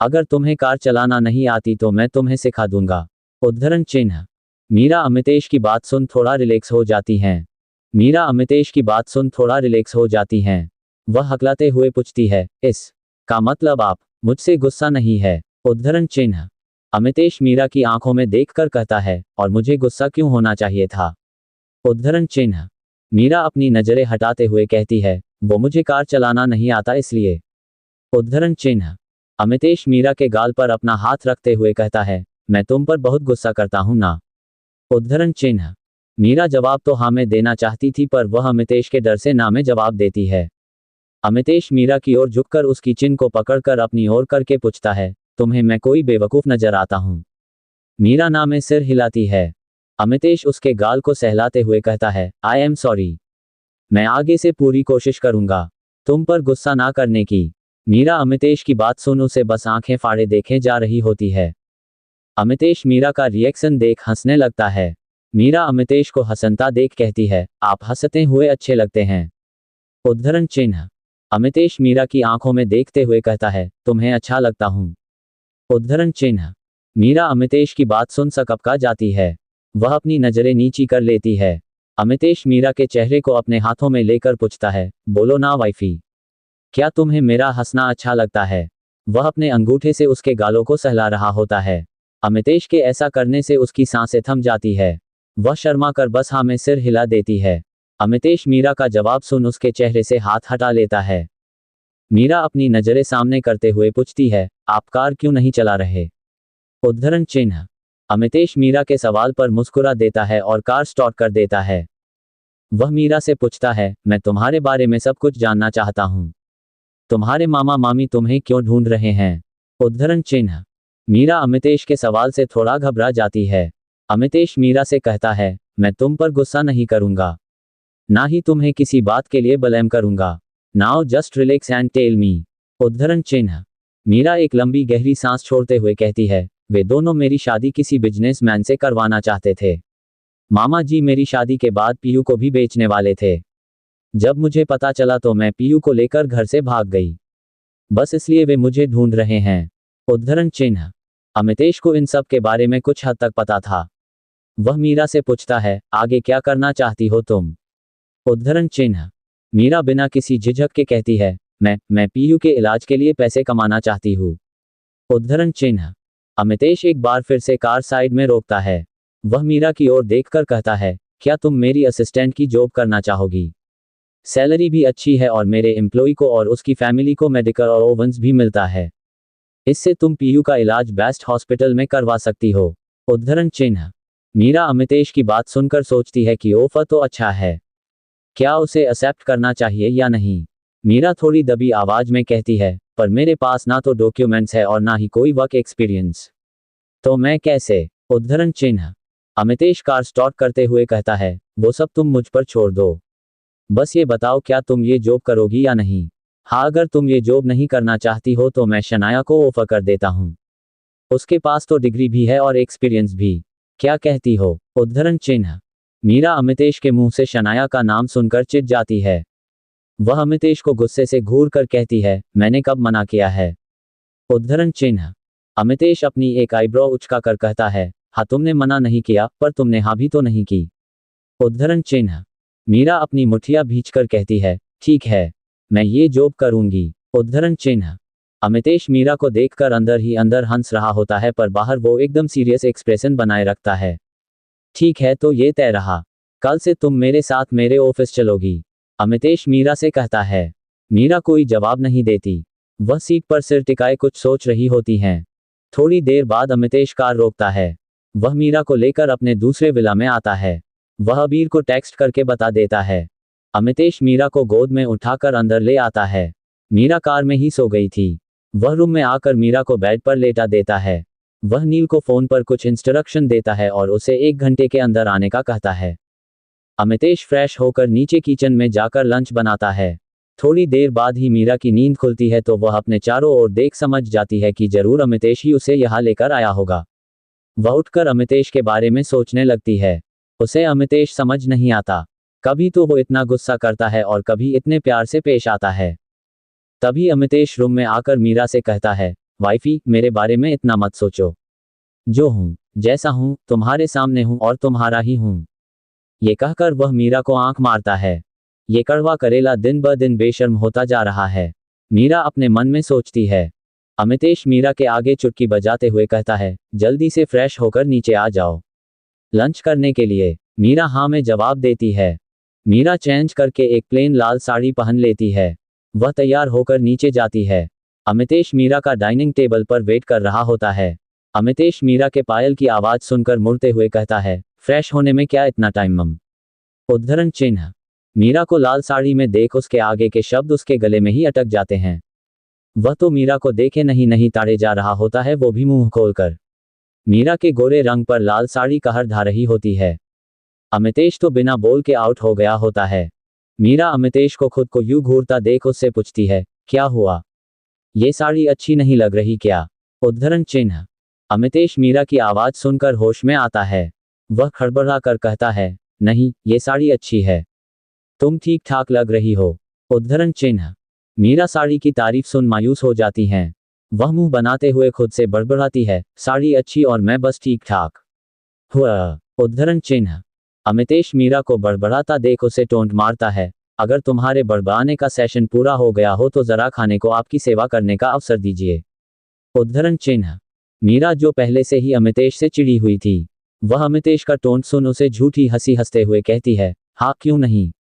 अगर तुम्हें कार चलाना नहीं आती तो मैं तुम्हें सिखा दूंगा। उद्धरण चिन्ह। मीरा अमितेश की बात सुन थोड़ा रिलैक्स हो जाती हैं। मीरा अमितेश की बात सुन थोड़ा रिलैक्स हो जाती हैं। वह हकलाते हुए पूछती है, इस का मतलब आप मुझसे गुस्सा नहीं है? उद्धरण चिन्ह। अमितेश मीरा की आंखों में देखकर कहता है, और मुझे गुस्सा क्यों होना चाहिए था? उद्धरण चिन्ह। मीरा अपनी नजरें हटाते हुए कहती है, वो मुझे कार चलाना नहीं आता इसलिए। उद्धरण चिन्ह। अमितेश मीरा के गाल पर अपना हाथ रखते हुए कहता है, मैं तुम पर बहुत गुस्सा करता हूं ना? उद्धरण चिन्ह। मीरा जवाब तो हाँ में देना चाहती थी पर वह अमितेश के डर से ना में जवाब देती है। अमितेश मीरा की ओर झुककर उसकी चिन को पकड़कर अपनी ओर करके पूछता है, तुम्हें मैं कोई बेवकूफ नजर आता हूं? मीरा ना में सिर हिलाती है। अमितेश उसके गाल को सहलाते हुए कहता है, आई एम सॉरी। मैं आगे से पूरी कोशिश करूंगा तुम पर गुस्सा ना करने की। मीरा अमितेश की बात सुन उसे बस आंखें फाड़े देखे जा रही होती है। अमितेश मीरा का रिएक्शन देख हंसने लगता है। मीरा अमितेश को हंसता देख कहती है, आप हंसते हुए अच्छे लगते हैं। उद्धरण चिन्ह। अमितेश मीरा की आंखों में देखते हुए कहता है, तुम्हें अच्छा लगता हूं। उद्धरण चिन्ह। मीरा अमितेश की बात सुन सकपका जाती है। वह अपनी नजरें नीची कर लेती है। अमितेश मीरा के चेहरे को अपने हाथों में लेकर पूछता है, बोलो ना वाइफी, क्या तुम्हें मेरा हंसना अच्छा लगता है? वह अपने अंगूठे से उसके गालों को सहला रहा होता है। अमितेश के ऐसा करने से उसकी सांसें थम जाती है। वह शर्मा कर बस हाँ में सिर हिला देती है। अमितेश मीरा का जवाब सुन उसके चेहरे से हाथ हटा लेता है। मीरा अपनी नजरें सामने करते हुए पूछती है, आप कार क्यों नहीं चला रहे? उद्धरण चिन्ह। अमितेश मीरा के सवाल पर मुस्कुरा देता है और कार स्टार्ट कर देता है। वह मीरा से पूछता है, मैं तुम्हारे बारे में सब कुछ जानना चाहता हूं। तुम्हारे मामा मामी तुम्हें क्यों ढूंढ रहे हैं? उद्धरण चिन्ह। मीरा अमितेश के सवाल से थोड़ा घबरा जाती है। अमितेश मीरा से कहता है, मैं तुम पर गुस्सा नहीं करूंगा, ना ही तुम्हें किसी बात के लिए ब्लेम करूंगा। Now just relax and tell me. उद्धरण चिन्ह। मीरा एक लंबी गहरी सांस छोड़ते हुए कहती है, वे दोनों मेरी शादी किसी बिजनेसमैन से करवाना चाहते थे। मामा जी मेरी शादी के बाद पीयू को भी बेचने वाले थे। जब मुझे पता चला तो मैं पीयू को लेकर घर से भाग गई। बस इसलिए वे मुझे ढूंढ रहे हैं। उद्धरण चिन्ह। अमितेश को इन सब के बारे में कुछ हद तक पता था। वह मीरा से पूछता है, आगे क्या करना चाहती हो तुम? उद्धरण चिन्ह। मीरा बिना किसी झिझक के कहती है, मैं पीयू के इलाज के लिए पैसे कमाना चाहती हूँ। उद्धरण चिन्ह। अमितेश एक बार फिर से कार साइड में रोकता है। वह मीरा की ओर देखकर कहता है, क्या तुम मेरी असिस्टेंट की जॉब करना चाहोगी? सैलरी भी अच्छी है और मेरे एम्प्लॉय को और उसकी फैमिली को मेडिकल और ओवंस भी मिलता है। इससे तुम पीयू का इलाज बेस्ट हॉस्पिटल में करवा सकती हो। उद्धरण चिन्ह। मीरा अमितेश की बात सुनकर सोचती है कि ऑफर तो अच्छा है, क्या उसे एक्सेप्ट करना चाहिए या नहीं? मीरा थोड़ी दबी आवाज में कहती है, पर मेरे पास ना तो डॉक्यूमेंट्स है और ना ही कोई वर्क एक्सपीरियंस, तो मैं कैसे? उद्धरण चिन्ह। अमितेश कार स्टार्ट करते हुए कहता है, वो सब तुम मुझ पर छोड़ दो। बस ये बताओ क्या तुम ये जॉब करोगी या नहीं? हाँ, अगर तुम ये जॉब नहीं करना चाहती हो तो मैं शनाया को ऑफर कर देता हूँ। उसके पास तो डिग्री भी है और एक्सपीरियंस भी। क्या कहती हो? उद्धरण चिन्ह। मीरा अमितेश के मुंह से शनाया का नाम सुनकर चिढ़ जाती है। वह अमितेश को गुस्से से घूर कर कहती है, मैंने कब मना किया है? उद्धरण चिन्ह। अमितेश अपनी एक आईब्रो उचका कर कहता है, हाँ तुमने मना नहीं किया, पर तुमने हाँ भी तो नहीं की। उद्धरण चिन्ह। मीरा अपनी मुठिया भींचकर कहती है, ठीक है, मैं ये जॉब करूंगी। उद्धरण चिन्ह। अमितेश मीरा को देखकर अंदर ही अंदर हंस रहा होता है, पर बाहर वो एकदम सीरियस एक्सप्रेशन बनाए रखता है। ठीक है, तो ये तय रहा, कल से तुम मेरे साथ मेरे ऑफिस चलोगी। अमितेश मीरा से कहता है। मीरा कोई जवाब नहीं देती। वह सीट पर सिर टिकाए कुछ सोच रही होती हैं। थोड़ी देर बाद अमितेश कार रोकता है। वह मीरा को लेकर अपने दूसरे विला में आता है। वह अबीर को टेक्स्ट करके बता देता है। अमितेश मीरा को गोद में उठाकर अंदर ले आता है। मीरा कार में ही सो गई थी। वह रूम में आकर मीरा को बेड पर लेटा देता है। वह नील को फोन पर कुछ इंस्ट्रक्शन देता है और उसे 1 घंटे के अंदर आने का कहता है। अमितेश फ्रेश होकर नीचे किचन में जाकर लंच बनाता है। थोड़ी देर बाद ही मीरा की नींद खुलती है तो वह अपने चारों ओर देख समझ जाती है कि जरूर अमितेश ही उसे यहाँ लेकर आया होगा। वह उठकर अमितेश के बारे में सोचने लगती है। उसे अमितेश समझ नहीं आता। कभी तो वो इतना गुस्सा करता है और कभी इतने प्यार से पेश आता है। तभी अमितेश रूम में आकर मीरा से कहता है, वाइफी मेरे बारे में इतना मत सोचो। जो हूं, जैसा हूं, तुम्हारे सामने हूं और तुम्हारा ही हूं। ये कहकर वह मीरा को आंख मारता है। ये कड़वा करेला दिन ब दिन बेशर्म होता जा रहा है। मीरा अपने मन में सोचती है। अमितेश मीरा के आगे चुटकी बजाते हुए कहता है, जल्दी से फ्रेश होकर नीचे आ जाओ लंच करने के लिए। मीरा हाँ में जवाब देती है। मीरा चेंज करके एक प्लेन लाल साड़ी पहन लेती है। वह तैयार होकर नीचे जाती है। अमितेश मीरा का डाइनिंग टेबल पर वेट कर रहा होता है। अमितेश मीरा के पायल की आवाज सुनकर मुड़ते हुए कहता है, फ्रेश होने में क्या इतना टाइम मम? उद्धरण चिन्ह। मीरा को लाल साड़ी में देख उसके आगे के शब्द उसके गले में ही अटक जाते हैं। वह तो मीरा को देखे नहीं ताड़े जा रहा होता है, वो भी मुंह खोलकर। मीरा के गोरे रंग पर लाल साड़ी कहर ढा रही होती है। अमितेश तो बिना बोल के आउट हो गया होता है। मीरा अमितेश को खुद को यूं घूरता देख उससे पूछती है, क्या हुआ? ये साड़ी अच्छी नहीं लग रही क्या? उद्धरण चिन्ह। अमितेश मीरा की आवाज सुनकर होश में आता है। वह खड़बड़ा कर कहता है, नहीं, ये साड़ी अच्छी है, तुम ठीक ठाक लग रही हो। उद्धरण चिन्ह। मीरा साड़ी की तारीफ सुन मायूस हो जाती हैं। वह मुंह बनाते हुए खुद से बड़बड़ाती है, साड़ी अच्छी और मैं बस ठीक ठाक हुआ। उद्धरण चिन्ह। अमितेश मीरा को बड़बड़ाता देख उसे टोंट मारता है, अगर तुम्हारे बड़बड़ाने का सेशन पूरा हो गया हो तो जरा खाने को आपकी सेवा करने का अवसर दीजिए। उद्धरण चिन्ह। मीरा जो पहले से ही अमितेश से चिढ़ी हुई थी, वह अमितेश का टोन सुन उसे झूठी हंसी हंसते हुए कहती है, हाँ क्यों नहीं।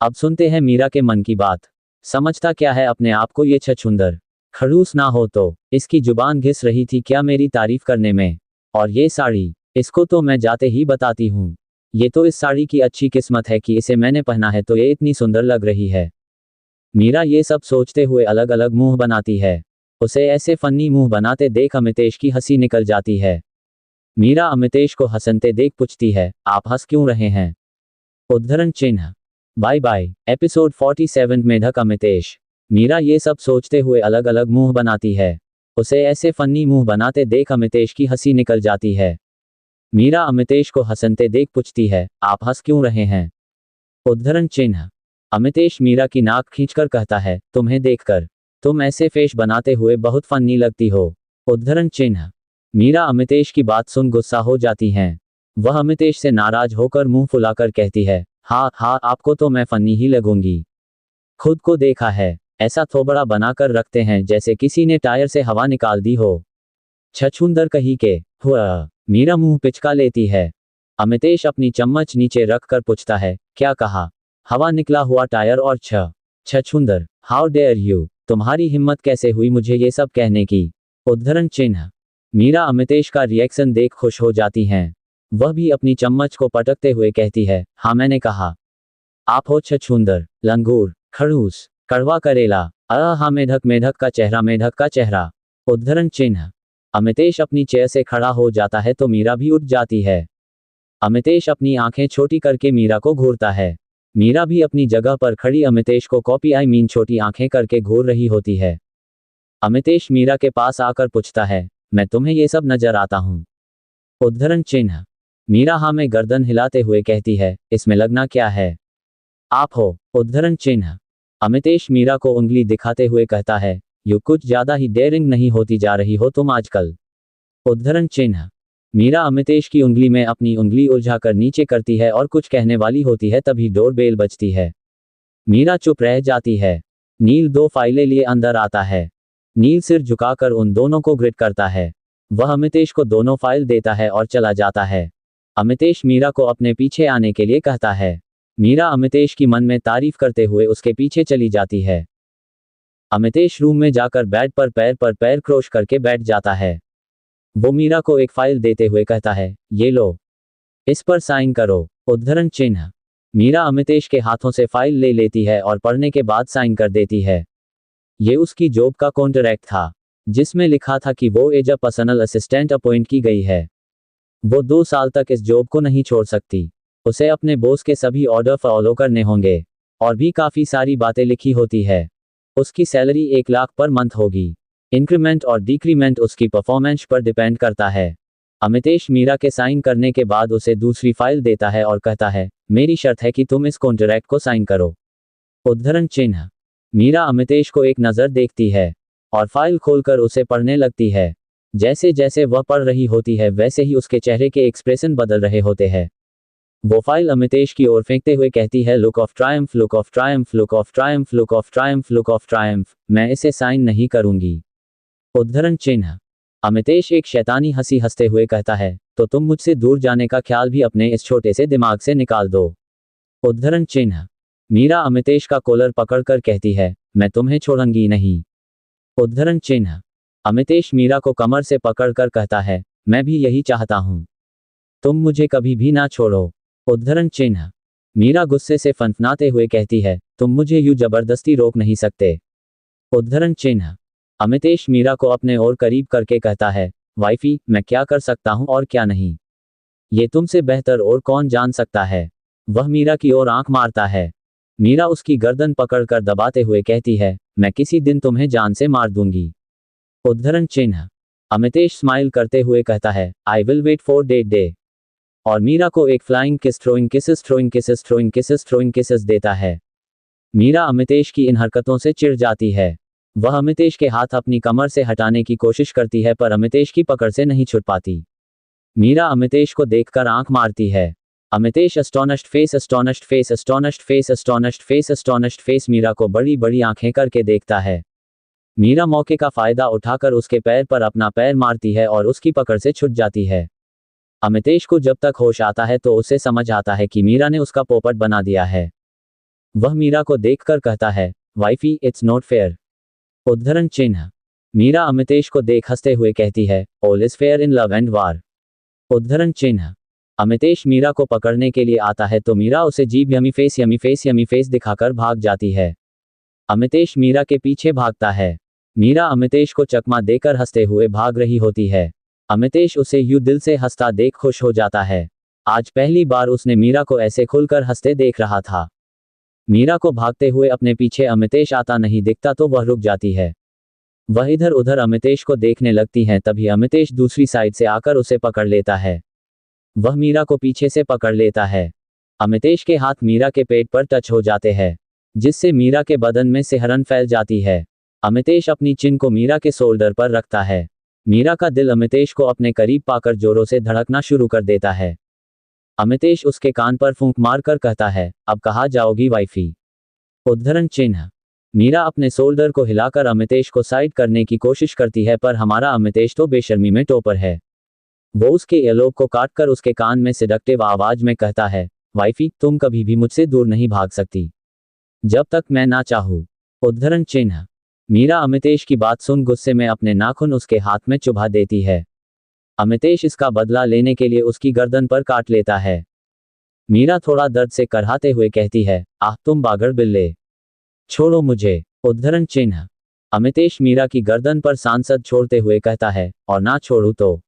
अब सुनते हैं मीरा के मन की बात। समझता क्या है अपने आप को ये छछूंदर। खड़ूस ना हो तो, इसकी जुबान घिस रही थी क्या मेरी तारीफ करने में। और ये साड़ी, इसको तो मैं जाते ही बताती हूँ। ये तो इस साड़ी की अच्छी किस्मत है कि इसे मैंने पहना है तो ये इतनी सुंदर लग रही है। मीरा ये सब सोचते हुए अलग अलग मुंह बनाती है। उसे ऐसे फन्नी मुंह बनाते देख अमितेश की हंसी निकल जाती है। मीरा अमितेश को हंसते देख पूछती है, आप हंस क्यों रहे हैं। उद्धरण चिन्ह। Bye bye. एपिसोड 47 मेढक अमितेश। मीरा ये सब सोचते हुए अलग अलग मुंह बनाती है। उसे ऐसे फन्नी मुंह बनाते देख अमितेश की हंसी निकल जाती है। मीरा अमितेश को हंसते देख पूछती है, आप हंस क्यों रहे हैं। उद्धरण चिन्ह। अमितेश मीरा की नाक खींचकर कहता है, तुम्हें देखकर तुम ऐसे फेस बनाते हुए बहुत फन्नी लगती हो। उद्धरण चिन्ह। मीरा अमितेश की बात सुन गुस्सा हो जाती हैं। वह अमितेश से नाराज होकर मुंह फुलाकर कहती है, हाँ हाँ आपको तो मैं फन्नी ही लगूंगी। खुद को देखा है, ऐसा थोबड़ा बनाकर रखते हैं जैसे किसी ने टायर से हवा निकाल दी हो। छछूंदर कहीं के। हुआ। मीरा मुंह पिचका लेती है। अमितेश अपनी चम्मच नीचे रखकर पूछता है, क्या कहा। हवा निकला हुआ टायर और छछूंदर, हाउ डेयर यू, तुम्हारी हिम्मत कैसे हुई मुझे ये सब कहने की। उद्धरण चिन्ह। मीरा अमितेश का रिएक्शन देख खुश हो जाती हैं। वह भी अपनी चम्मच को पटकते हुए कहती है, हाँ मैंने कहा। आप हो छछूंदर, लंगूर, खड़ूस, कड़वा करेला। हाँ मेढक मेढक का चेहरा मेढक का चेहरा। उद्धरण चिन्ह। अमितेश अपनी चेयर से खड़ा हो जाता है तो मीरा भी उठ जाती है। अमितेश अपनी आंखें छोटी करके मीरा को घूरता है। मीरा भी अपनी जगह पर खड़ी अमितेश को कॉपी छोटी आंखें करके घूर रही होती है। अमितेश मीरा के पास आकर पूछता है, मैं तुम्हें ये सब नजर आता हूँ। उद्धरण चिन्ह। मीरा हाँ में गर्दन हिलाते हुए कहती है, इसमें लगना क्या है। आप हो। उद्धरण चिन्ह। अमितेश मीरा को उंगली दिखाते हुए कहता है, यू कुछ ज्यादा ही डेयरिंग नहीं होती जा रही हो तुम आजकल। उद्धरण चिन्ह। मीरा अमितेश की उंगली में अपनी उंगली उलझाकर नीचे करती है और कुछ कहने वाली होती है तभी डोर बेल बजती है। मीरा चुप रह जाती है। नील 2 फाइलें लिए अंदर आता है। नील सिर झुकाकर उन दोनों को ग्रिड करता है। वह अमितेश को दोनों फाइल देता है और चला जाता है। अमितेश मीरा को अपने पीछे आने के लिए कहता है। मीरा अमितेश की मन में तारीफ करते हुए उसके पीछे चली जाती है। अमितेश रूम में जाकर बेड पर पैर क्रॉस करके बैठ जाता है। वो मीरा को एक फाइल देते हुए कहता है, ये लो, इस पर साइन करो। उद्धरण चिन्ह। मीरा अमितेश के हाथों से फाइल ले लेती है और पढ़ने के बाद साइन कर देती है। ये उसकी जॉब का कॉन्ट्रैक्ट था, जिसमें लिखा था कि वो as a personal assistant appoint की गई है। वो 2 साल तक इस जॉब को नहीं छोड़ सकती। उसे अपने बॉस के सभी ऑर्डर फॉलो करने होंगे। और भी काफ़ी सारी बातें लिखी होती है। उसकी सैलरी 1 लाख पर मंथ होगी। इंक्रीमेंट और डिक्रीमेंट उसकी परफॉर्मेंस पर डिपेंड करता है। अमितेश मीरा के साइन करने के बाद उसे दूसरी फाइल देता है और कहता है, मेरी शर्त है कि तुम इस कॉन्ट्रैक्ट को साइन करो। उद्धरण चिन्ह। मीरा अमितेश को एक नज़र देखती है और फाइल खोलकर उसे पढ़ने लगती है। जैसे जैसे वह पढ़ रही होती है वैसे ही उसके चेहरे के एक्सप्रेशन बदल रहे होते हैं। वो फाइल अमितेश की ओर फेंकते हुए कहती है, look of Triumph, look of Triumph, look of Triumph, look of Triumph, look of Triumph, मैं इसे साइन नहीं करूंगी। उद्धरण चिन्ह। अमितेश एक शैतानी हंसी हंसते हुए कहता है, तो तुम मुझसे दूर जाने का ख्याल भी अपने इस छोटे से दिमाग से निकाल दो। उद्धरण चिन्ह। मीरा अमितेश का कॉलर पकड़कर कहती है, मैं तुम्हें छोड़ूंगी नहीं। उद्धरण चिन्ह। अमितेश मीरा को कमर से पकड़कर कहता है, मैं भी यही चाहता हूं, तुम मुझे कभी भी ना छोड़ो। उद्धरण चिन्ह। मीरा गुस्से से फनफनाते हुए कहती है, तुम मुझे यूं जबरदस्ती रोक नहीं सकते। उद्धरण चिन्ह। अमितेश मीरा को अपने और करीब करके कहता है, वाइफी, मैं क्या कर सकता हूं और क्या नहीं, ये तुमसे बेहतर और कौन जान सकता है। वह मीरा की ओर आंख मारता है। मीरा उसकी गर्दन पकड़कर दबाते हुए कहती है, मैं किसी दिन तुम्हें जान से मार दूंगी। उद्धरण चिन्ह। अमितेश स्माइल करते हुए कहता है, I will wait for that day. और मीरा को एक flying kiss, throwing kisses, throwing kisses, throwing kisses, throwing kisses देता है। मीरा अमितेश की इन हरकतों से चिढ़ जाती है। वह अमितेश के हाथ अपनी कमर से हटाने की कोशिश करती है पर अमितेश की पकड़ से नहीं छूट पाती। मीरा अमितेश को देखकर आंख मारती है। Amitesh astonished face, astonished face, astonished face, astonished face, astonished face Meera को बड़ी बड़ी आंखें करके देखता है। मीरा मौके का फायदा उठाकर उसके पैर पर अपना पैर मारती है और उसकी पकड़ से छूट जाती है। अमितेश को जब तक होश आता है तो उसे समझ आता है कि मीरा ने उसका पोपट बना दिया है। वह मीरा को देखकर कहता है, वाइफी इट्स नॉट फेयर। उद्धरण चिन्ह। मीरा अमितेश को देख हंसते हुए कहती है, all is fair in love and वार। उद्धरण चिन्ह। अमितेश मीरा को पकड़ने के लिए आता है तो मीरा उसे जीभ यमी फेस दिखाकर भाग जाती है। अमितेश मीरा के पीछे भागता है। मीरा अमितेश को चकमा देकर हंसते हुए भाग रही होती है। अमितेश उसे यूं दिल से हंसता देख खुश हो जाता है। आज पहली बार उसने मीरा को ऐसे खुलकर हंसते देख रहा था। मीरा को भागते हुए अपने पीछे अमितेश आता नहीं दिखता तो वह रुक जाती है। वह इधर उधर अमितेश को देखने लगती हैं, तभी अमितेश दूसरी साइड से आकर उसे पकड़ लेता है। वह मीरा को पीछे से पकड़ लेता है। अमितेश के हाथ मीरा के पेट पर टच हो जाते हैं, जिससे मीरा के बदन में सिहरन फैल जाती है। अमितेश अपनी चिन को मीरा के शोल्डर पर रखता है। मीरा का दिल अमितेश को अपने करीब पाकर जोरों से धड़कना शुरू कर देता है। अमितेश उसके कान पर फूंक मारकर कहता है, अब कहाँ जाओगी वाइफी। उद्धरण चिन्ह। मीरा अपने शोल्डर को हिलाकर अमितेश को साइड करने की कोशिश करती है, पर हमारा अमितेश तो बेशर्मी में टॉपर है। वो उसके ईयरलोब को काटकर उसके कान में सिडक्टिव आवाज में कहता है, वाइफी तुम कभी भी मुझसे दूर नहीं भाग सकती, जब तक मैं ना चाहूं। उद्धरण चिन्ह। मीरा अमितेश की बात सुन गुस्से में अपने नाखून उसके हाथ में चुभा देती है। अमितेश इसका बदला लेने के लिए उसकी गर्दन पर काट लेता है। मीरा थोड़ा दर्द से करहाते हुए कहती है, आह तुम बागड़ बिल्ले, छोड़ो मुझे। उद्धरण चिन्ह। अमितेश मीरा की गर्दन पर सांसद छोड़ते हुए कहता है, और ना छोड़ू तो।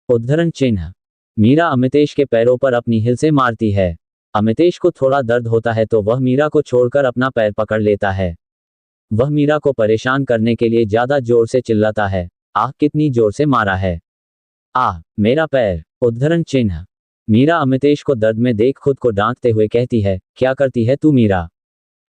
उद्धरण चिन्ह। मीरा अमितेश के पैरों पर अपनी हिल से मारती है। अमितेश को थोड़ा दर्द होता है तो वह मीरा को छोड़कर अपना पैर पकड़ लेता है। वह मीरा को परेशान करने के लिए ज्यादा जोर से चिल्लाता है, आह कितनी जोर से मारा है, आह मेरा पैर। उद्धरण चिन्ह। मीरा अमितेश को दर्द में देख खुद को डांटते हुए कहती है, क्या करती है तू मीरा,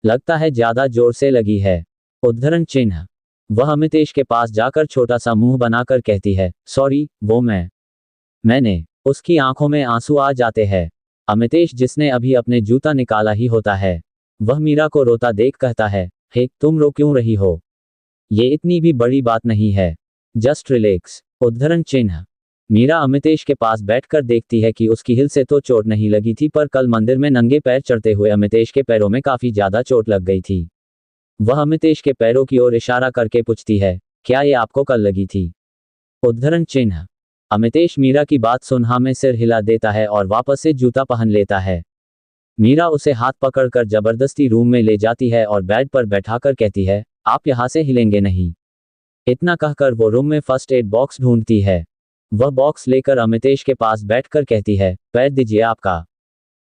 लगता है ज्यादा जोर से लगी है। उद्धरण चिन्ह। वह अमितेश के पास जाकर छोटा सा मुंह बनाकर कहती है, सॉरी वो मैंने। उसकी आंखों में आंसू आ जाते हैं। अमितेश जिसने अभी अपने जूता निकाला ही होता है, वह मीरा को रोता देख कहता है, हे तुम रो क्यों रही हो, ये इतनी भी बड़ी बात नहीं है, जस्ट रिलैक्स। उद्धरण चिन्ह। मीरा अमितेश के पास बैठकर देखती है कि उसकी हिल से तो चोट नहीं लगी थी, पर कल मंदिर में नंगे पैर चढ़ते हुए अमितेश के पैरों में काफी ज्यादा चोट लग गई थी। वह अमितेश के पैरों की ओर इशारा करके पूछती है, क्या ये आपको कल लगी थी। उद्धरण चिन्ह। अमितेश मीरा की बात सुन हाँ में सिर हिला देता है और वापस से जूता पहन लेता है। मीरा उसे हाथ पकड़कर जबरदस्ती रूम में ले जाती है और बेड पर बैठाकर कहती है, आप यहाँ से हिलेंगे नहीं। इतना कहकर वो रूम में फर्स्ट एड बॉक्स ढूंढती है। वह बॉक्स लेकर अमितेश के पास बैठकर कहती है, पैर दीजिए आपका।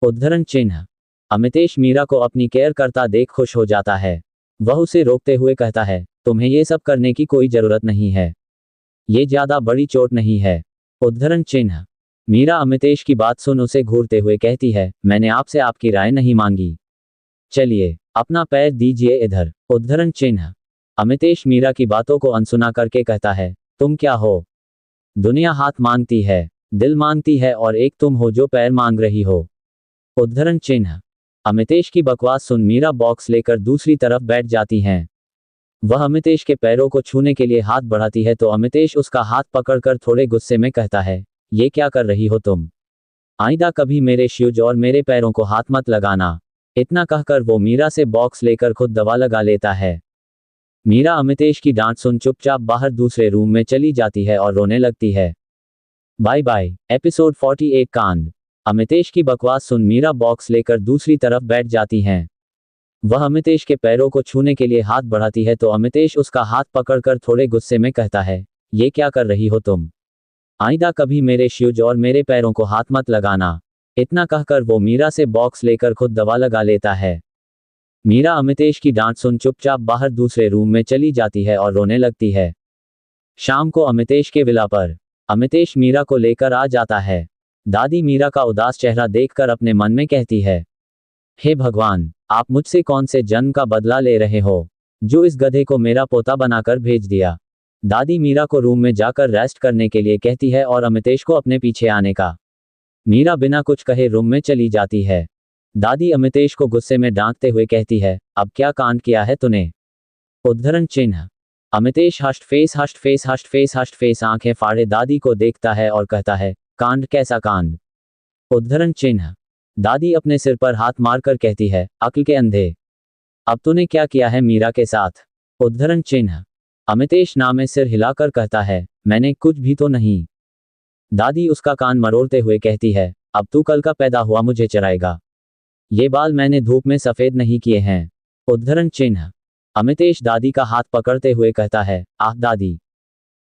उद्धरण चिन्ह। अमितेश मीरा को अपनी केयर करता देख खुश हो जाता है। वह उसे रोकते हुए कहता है, तुम्हें ये सब करने की कोई जरूरत नहीं है, ये ज्यादा बड़ी चोट नहीं है। उद्धरण चिन्ह। मीरा अमितेश की बात सुन उसे घूरते हुए कहती है, मैंने आपसे आपकी राय नहीं मांगी, चलिए अपना पैर दीजिए इधर। उद्धरण चिन्ह। अमितेश मीरा की बातों को अनसुना करके कहता है, तुम क्या हो, दुनिया हाथ मांगती है, दिल मांगती है, और एक तुम हो जो पैर मांग रही हो। उद्धरण चिन्ह। अमितेश की बकवास सुन मीरा बॉक्स लेकर दूसरी तरफ बैठ जाती हैं। वह अमितेश के पैरों को छूने के लिए हाथ बढ़ाती है तो अमितेश उसका हाथ पकड़कर थोड़े गुस्से में कहता है, ये क्या कर रही हो तुम, आइंदा कभी मेरे शूज और मेरे पैरों को हाथ मत लगाना। इतना कहकर वो मीरा से बॉक्स लेकर खुद दवा लगा लेता है। मीरा अमितेश की डांट सुन चुपचाप बाहर दूसरे रूम में चली जाती है और रोने लगती है। Bye bye. एपिसोड 48 कांड। अमितेश की बकवास सुन मीरा बॉक्स लेकर दूसरी तरफ बैठ जाती हैं। वह अमितेश के पैरों को छूने के लिए हाथ बढ़ाती है तो अमितेश उसका हाथ पकड़कर थोड़े गुस्से में कहता है, ये क्या कर रही हो तुम, आइंदा कभी मेरे शूज और मेरे पैरों को हाथ मत लगाना। इतना कहकर वो मीरा से बॉक्स लेकर खुद दवा लगा लेता है। मीरा अमितेश की डांट सुन चुपचाप बाहर दूसरे रूम में चली जाती है और रोने लगती है। शाम को अमितेश के विला पर अमितेश मीरा को लेकर आ जाता है। दादी मीरा का उदास चेहरा देखकर अपने मन में कहती है, हे भगवान, आप मुझसे कौन से जन्म का बदला ले रहे हो, जो इस गधे को मेरा पोता बनाकर भेज दिया। दादी मीरा को रूम में जाकर रेस्ट करने के लिए कहती है और अमितेश को अपने पीछे आने का। मीरा बिना कुछ कहे रूम में चली जाती है। दादी अमितेश को गुस्से में डांटते हुए कहती है, अब क्या कांड किया है तूने। उद्धरण चिन्ह। अमितेश हष्ट फेस आंखें फाड़े दादी को देखता है और कहता है, कांड कैसा कांड। उद्धरण चिन्ह। दादी अपने सिर पर हाथ मारकर कहती है, अक्ल के अंधे, अब तूने क्या किया है मीरा के साथ। उद्धरण चिन्ह। अमितेश ना में सिर हिलाकर कहता है, मैंने कुछ भी तो नहीं। दादी उसका कान मरोड़ते हुए कहती है, अब तू कल का पैदा हुआ मुझे चराएगा। ये बाल मैंने धूप में सफेद नहीं किए हैं। उद्धरण चिन्ह। अमितेश दादी का हाथ पकड़ते हुए कहता है, आह दादी,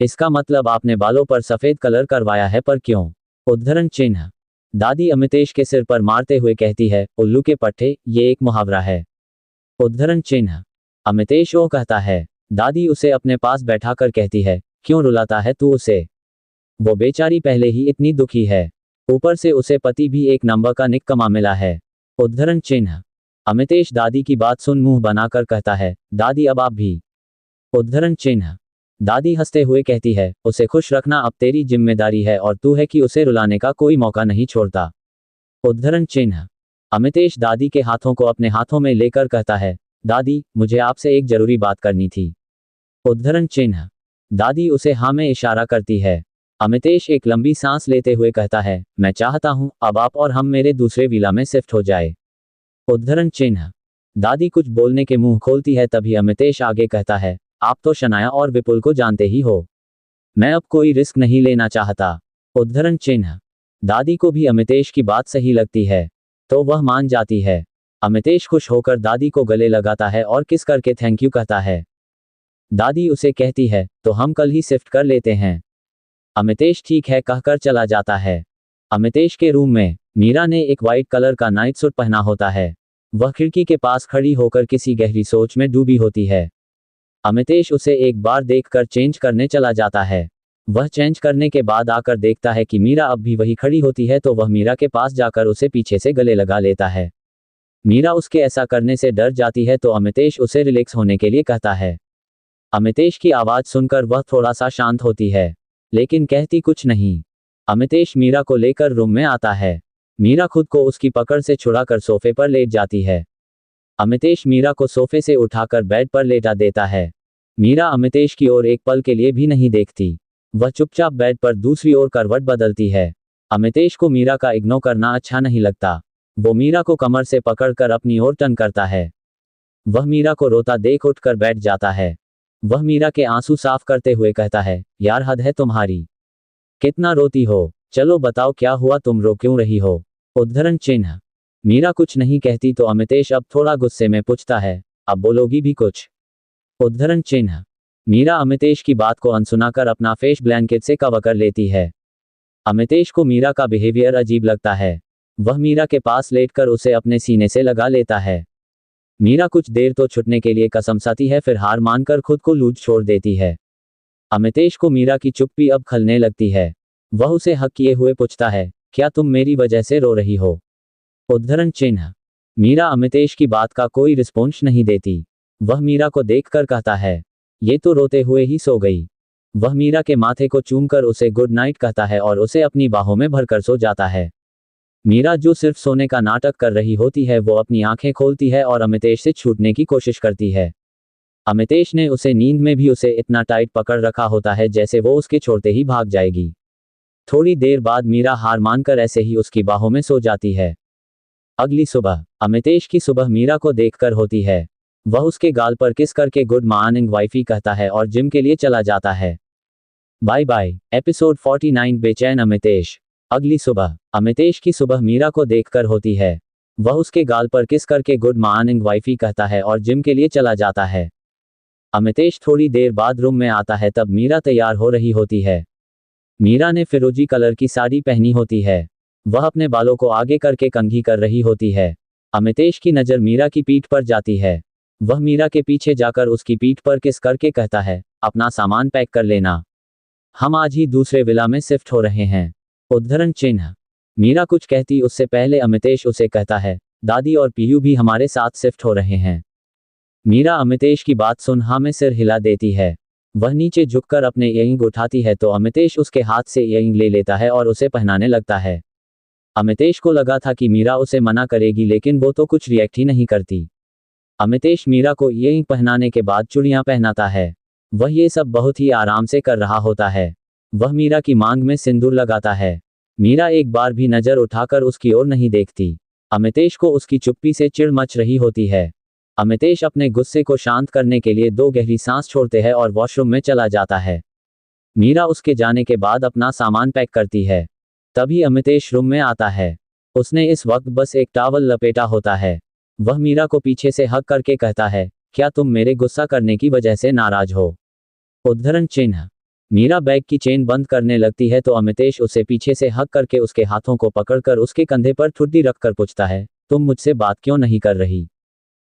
इसका मतलब आपने बालों पर सफेद कलर करवाया है, पर क्यों। उद्धरण चिन्ह। दादी अमितेश के सिर पर मारते हुए कहती है, उल्लू के पट्टे, ये एक मुहावरा है। उद्धरण चिन्ह। अमितेश ओ कहता है। दादी उसे अपने पास बैठाकर कहती है, क्यों रुलाता है तू उसे, वो बेचारी पहले ही इतनी दुखी है, ऊपर से उसे पति भी एक नंबर का निकम्मा मिला है। उद्धरण चिन्ह। अमितेश दादी की बात सुन मुंह बनाकर कहता है, दादी अब आप भी। उद्धरण चिन्ह। दादी हंसते हुए कहती है, उसे खुश रखना अब तेरी जिम्मेदारी है और तू है कि उसे रुलाने का कोई मौका नहीं छोड़ता। उद्धरण चिन्ह। अमितेश दादी के हाथों को अपने हाथों में लेकर कहता है, दादी मुझे आपसे एक जरूरी बात करनी थी। उद्धरण चिन्ह। दादी उसे हाँ में इशारा करती है। अमितेश एक लंबी सांस लेते हुए कहता है, मैं चाहता हूं अब आप और हम मेरे दूसरे विला में शिफ्ट हो जाए। उद्धरण चिन्ह। दादी कुछ बोलने के मुंह खोलती है, तभी अमितेश आगे कहता है, आप तो शनाया और विपुल को जानते ही हो, मैं अब कोई रिस्क नहीं लेना चाहता। उद्धरण चिन्ह। दादी को भी अमितेश की बात सही लगती है, तो वह मान जाती है। अमितेश खुश होकर दादी को गले लगाता है और किस करके थैंक यू कहता है। दादी उसे कहती है, तो हम कल ही शिफ्ट कर लेते हैं। अमितेश ठीक है कहकर चला जाता है। अमितेश के रूम में मीरा ने एक वाइट कलर का नाइट सूट पहना होता है। वह खिड़की के पास खड़ी होकर किसी गहरी सोच में डूबी होती है। अमितेश उसे एक बार देखकर चेंज करने चला जाता है। वह चेंज करने के बाद आकर देखता है कि मीरा अब भी वही खड़ी होती है, तो वह मीरा के पास जाकर उसे पीछे से गले लगा लेता है। मीरा उसके ऐसा करने से डर जाती है, तो अमितेश उसे रिलैक्स होने के लिए कहता है। अमितेश की आवाज सुनकर वह थोड़ा सा शांत होती है, लेकिन कहती कुछ नहीं। अमितेश मीरा को लेकर रूम में आता है। मीरा खुद को उसकी पकड़ से छुड़ाकर सोफे पर लेट जाती है। अमितेश मीरा को सोफे से उठाकर बेड पर लेटा देता है। मीरा अमितेश की ओर एक पल के लिए भी नहीं देखती, वह चुपचाप बेड पर दूसरी ओर करवट बदलती है। अमितेश को मीरा का इग्नोर करना अच्छा नहीं लगता। वो मीरा को कमर से पकड़कर अपनी ओर टर्न करता है। वह मीरा को रोता देख उठकर बैठ जाता है। वह मीरा के आंसू साफ करते हुए कहता है, यार हद है तुम्हारी, कितना रोती हो, चलो बताओ क्या हुआ, तुम रो क्यों रही हो। उद्धरण चिन्ह। मीरा कुछ नहीं कहती, तो अमितेश अब थोड़ा गुस्से में पूछता है, अब बोलोगी भी कुछ। उद्धरण चिन्ह। मीरा अमितेश की बात को अनसुनाकर अपना फेस ब्लैंकेट से कवर कर लेती है। अमितेश को मीरा का बिहेवियर अजीब लगता है। वह मीरा के पास लेटकर उसे अपने सीने से लगा लेता है। मीरा कुछ देर तो छुटने के लिए कसमसाती है, फिर हार मानकर खुद को लूज छोड़ देती है। अमितेश को मीरा की चुप्पी अब खलने लगती है। वह उसे हक किए हुए पूछता है, क्या तुम मेरी वजह से रो रही हो। उद्धरण चिन्ह। मीरा अमितेश की बात का कोई रिस्पॉन्स नहीं देती। वह मीरा को देखकर कहता है, ये तो रोते हुए ही सो गई। वह मीरा के माथे को चूमकर उसे गुड नाइट कहता है और उसे अपनी बाहों में भरकर सो जाता है। मीरा जो सिर्फ सोने का नाटक कर रही होती है, वो अपनी आंखें खोलती है और अमितेश से छूटने की कोशिश करती है। अमितेश ने उसे नींद में भी उसे इतना टाइट पकड़ रखा होता है जैसे वो उसके छोड़ते ही भाग जाएगी। थोड़ी देर बाद मीरा हार मानकर ऐसे ही उसकी बाहों में सो जाती है। अगली सुबह अमितेश की सुबह मीरा को देखकर होती है। वह उसके गाल पर किस करके गुड मॉर्निंग वाइफी कहता है और जिम के लिए चला जाता है। Bye bye. एपिसोड 49 बेचैन अमितेश। अगली सुबह अमितेश की सुबह मीरा को देखकर होती है। वह उसके गाल पर किस करके गुड मॉर्निंग वाइफी कहता है और जिम के लिए चला जाता है। अमितेश थोड़ी देर बाद रूम में आता है, तब मीरा तैयार हो रही होती है। मीरा ने फिरोजी कलर की साड़ी पहनी होती है। वह अपने बालों को आगे करके कंघी कर रही होती है। अमितेश की नज़र मीरा की पीठ पर जाती है। वह मीरा के पीछे जाकर उसकी पीठ पर किस करके कहता है, अपना सामान पैक कर लेना, हम आज ही दूसरे विला में शिफ्ट हो रहे हैं। उद्धरण चिन्ह। मीरा कुछ कहती उससे पहले अमितेश उसे कहता है, दादी और पीयू भी हमारे साथ शिफ्ट हो रहे हैं। मीरा अमितेश की बात सुन हाँ में सिर हिला देती है। वह नीचे झुककर अपने इयरिंग उठाती है, तो अमितेश उसके हाथ से इयरिंग ले लेता है और उसे पहनाने लगता है। अमितेश को लगा था कि मीरा उसे मना करेगी, लेकिन वो तो कुछ रिएक्ट ही नहीं करती। अमितेश मीरा को इयरिंग पहनाने के बाद चूड़ियां पहनाता है। वह ये सब बहुत ही आराम से कर रहा होता है। वह मीरा की मांग में सिंदूर लगाता है। मीरा एक बार भी नजर उठाकर उसकी ओर नहीं देखती। अमितेश को उसकी चुप्पी से चिढ़ मच रही होती है। अमितेश अपने गुस्से को शांत करने के लिए 2 गहरी सांस छोड़ते हैं और वॉशरूम में चला जाता है। मीरा उसके जाने के बाद अपना सामान पैक करती है। तभी अमितेश रूम में आता है। उसने इस वक्त बस एक टॉवल लपेटा होता है। वह मीरा को पीछे से हग करके कहता है, क्या तुम मेरे गुस्सा करने की वजह से नाराज हो? उद्धरण चिन्ह। मीरा बैग की चेन बंद करने लगती है तो अमितेश उसे पीछे से हग करके उसके हाथों को पकड़कर उसके कंधे पर ठुड्डी रखकर पूछता है, तुम मुझसे बात क्यों नहीं कर रही?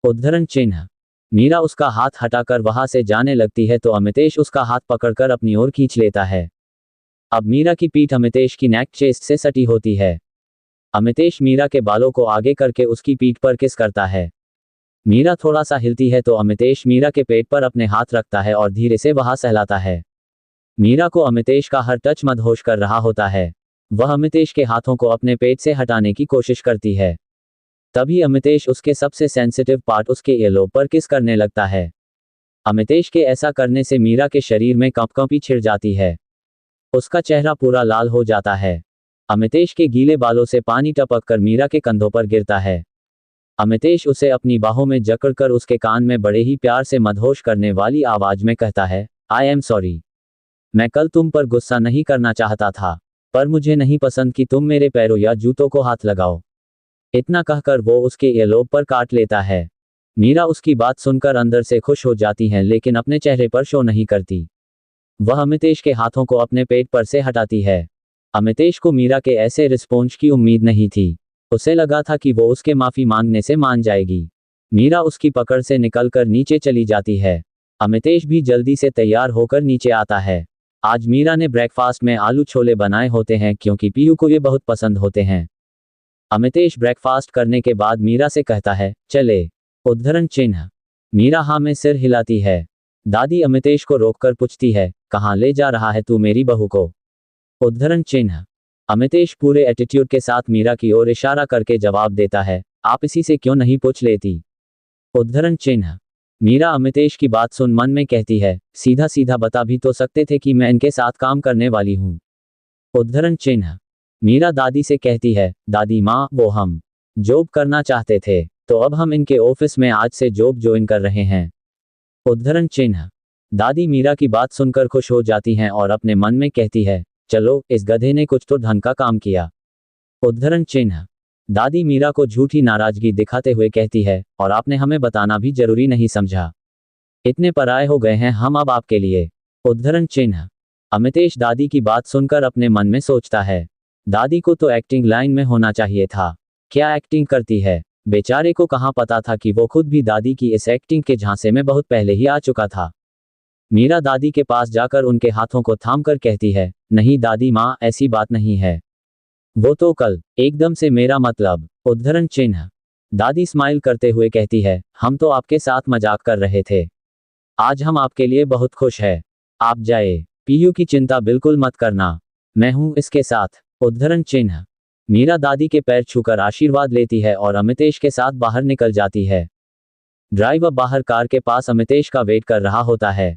उद्धरण चिन्ह। मीरा उसका हाथ हटाकर वहां से जाने लगती है तो अमितेश उसका हाथ पकड़कर अपनी ओर खींच लेता है। अब मीरा की पीठ अमितेश की नेक चेस्ट से सटी होती है। अमितेश मीरा के बालों को आगे करके उसकी पीठ पर किस करता है। मीरा थोड़ा सा हिलती है तो अमितेश मीरा के पेट पर अपने हाथ रखता है और धीरे से वहां सहलाता है। मीरा को अमितेश का हर टच मदहोश कर रहा होता है। वह अमितेश के हाथों को अपने पेट से हटाने की कोशिश करती है। तभी अमितेश उसके सबसे सेंसिटिव पार्ट उसके ईयरलोब पर किस करने लगता है। अमितेश के ऐसा करने से मीरा के शरीर में कंपकंपी छिड़ जाती है। उसका चेहरा पूरा लाल हो जाता है। अमितेश के गीले बालों से पानी टपककर मीरा के कंधों पर गिरता है। अमितेश उसे अपनी बाहों में जकड़कर उसके कान में बड़े ही प्यार से मदहोश करने वाली आवाज में कहता है, आई एम सॉरी। मैं कल तुम पर गुस्सा नहीं करना चाहता था, पर मुझे नहीं पसंद कि तुम मेरे पैरों या जूतों को हाथ लगाओ। इतना कहकर वो उसके ईयरलोब पर काट लेता है। मीरा उसकी बात सुनकर अंदर से खुश हो जाती है लेकिन अपने चेहरे पर शो नहीं करती। वह अमितेश के हाथों को अपने पेट पर से हटाती है। अमितेश को मीरा के ऐसे रिस्पॉन्स की उम्मीद नहीं थी। उसे लगा था कि वो उसके माफी मांगने से मान जाएगी। मीरा उसकी पकड़ से निकलकर नीचे चली जाती है। अमितेश भी जल्दी से तैयार होकर नीचे आता है। आज मीरा ने ब्रेकफास्ट में आलू छोले बनाए होते हैं क्योंकि पीयू को ये बहुत पसंद होते हैं। अमितेश ब्रेकफास्ट करने के बाद मीरा से कहता है, चले। उद्धरण चिन्ह। मीरा हाँ में सिर हिलाती है। दादी अमितेश को रोककर पूछती है, कहाँ ले जा रहा है तू मेरी बहू को? उद्धरण चिन्ह। अमितेश पूरे एटीट्यूड के साथ मीरा की ओर इशारा करके जवाब देता है, आप इसी से क्यों नहीं पूछ लेती? उद्धरण चिन्ह। मीरा अमितेश की बात सुन मन में कहती है, सीधा सीधा बता भी तो सकते थे कि मैं इनके साथ काम करने वाली हूँ। उद्धरण चिन्ह। मीरा दादी से कहती है, दादी माँ वो हम जॉब करना चाहते थे तो अब हम इनके ऑफिस में आज से जॉब ज्वाइन कर रहे हैं। उद्धरण चिन्ह। दादी मीरा की बात सुनकर खुश हो जाती हैं और अपने मन में कहती है, चलो इस गधे ने कुछ तो ढंग का काम किया। उद्धरण चिन्ह। दादी मीरा को झूठी नाराजगी दिखाते हुए कहती है, और आपने हमें बताना भी जरूरी नहीं समझा। इतने पराये हो गए हैं हम अब आपके लिए। उद्धरण चिन्ह। अमितेश दादी की बात सुनकर अपने मन में सोचता है, दादी को तो एक्टिंग लाइन में होना चाहिए था। क्या एक्टिंग करती है। बेचारे को कहाँ पता था कि वो खुद भी दादी की इस एक्टिंग के झांसे में बहुत पहले ही आ चुका था। मीरा दादी के पास जाकर उनके हाथों को थामकर कहती है, नहीं दादी माँ ऐसी बात नहीं है। वो तो कल एकदम से मेरा मतलब। उद्धरण चिन्ह। दादी स्माइल करते हुए कहती है, हम तो आपके साथ मजाक कर रहे थे। आज हम आपके लिए बहुत खुश है। आप जाए। पीयू की चिंता बिल्कुल मत करना, मैं हूं इसके साथ। उद्धरण चिन्ह। मीरा दादी के पैर छूकर आशीर्वाद लेती है और अमितेश के साथ बाहर निकल जाती है। ड्राइवर बाहर कार के पास अमितेश का वेट कर रहा होता है।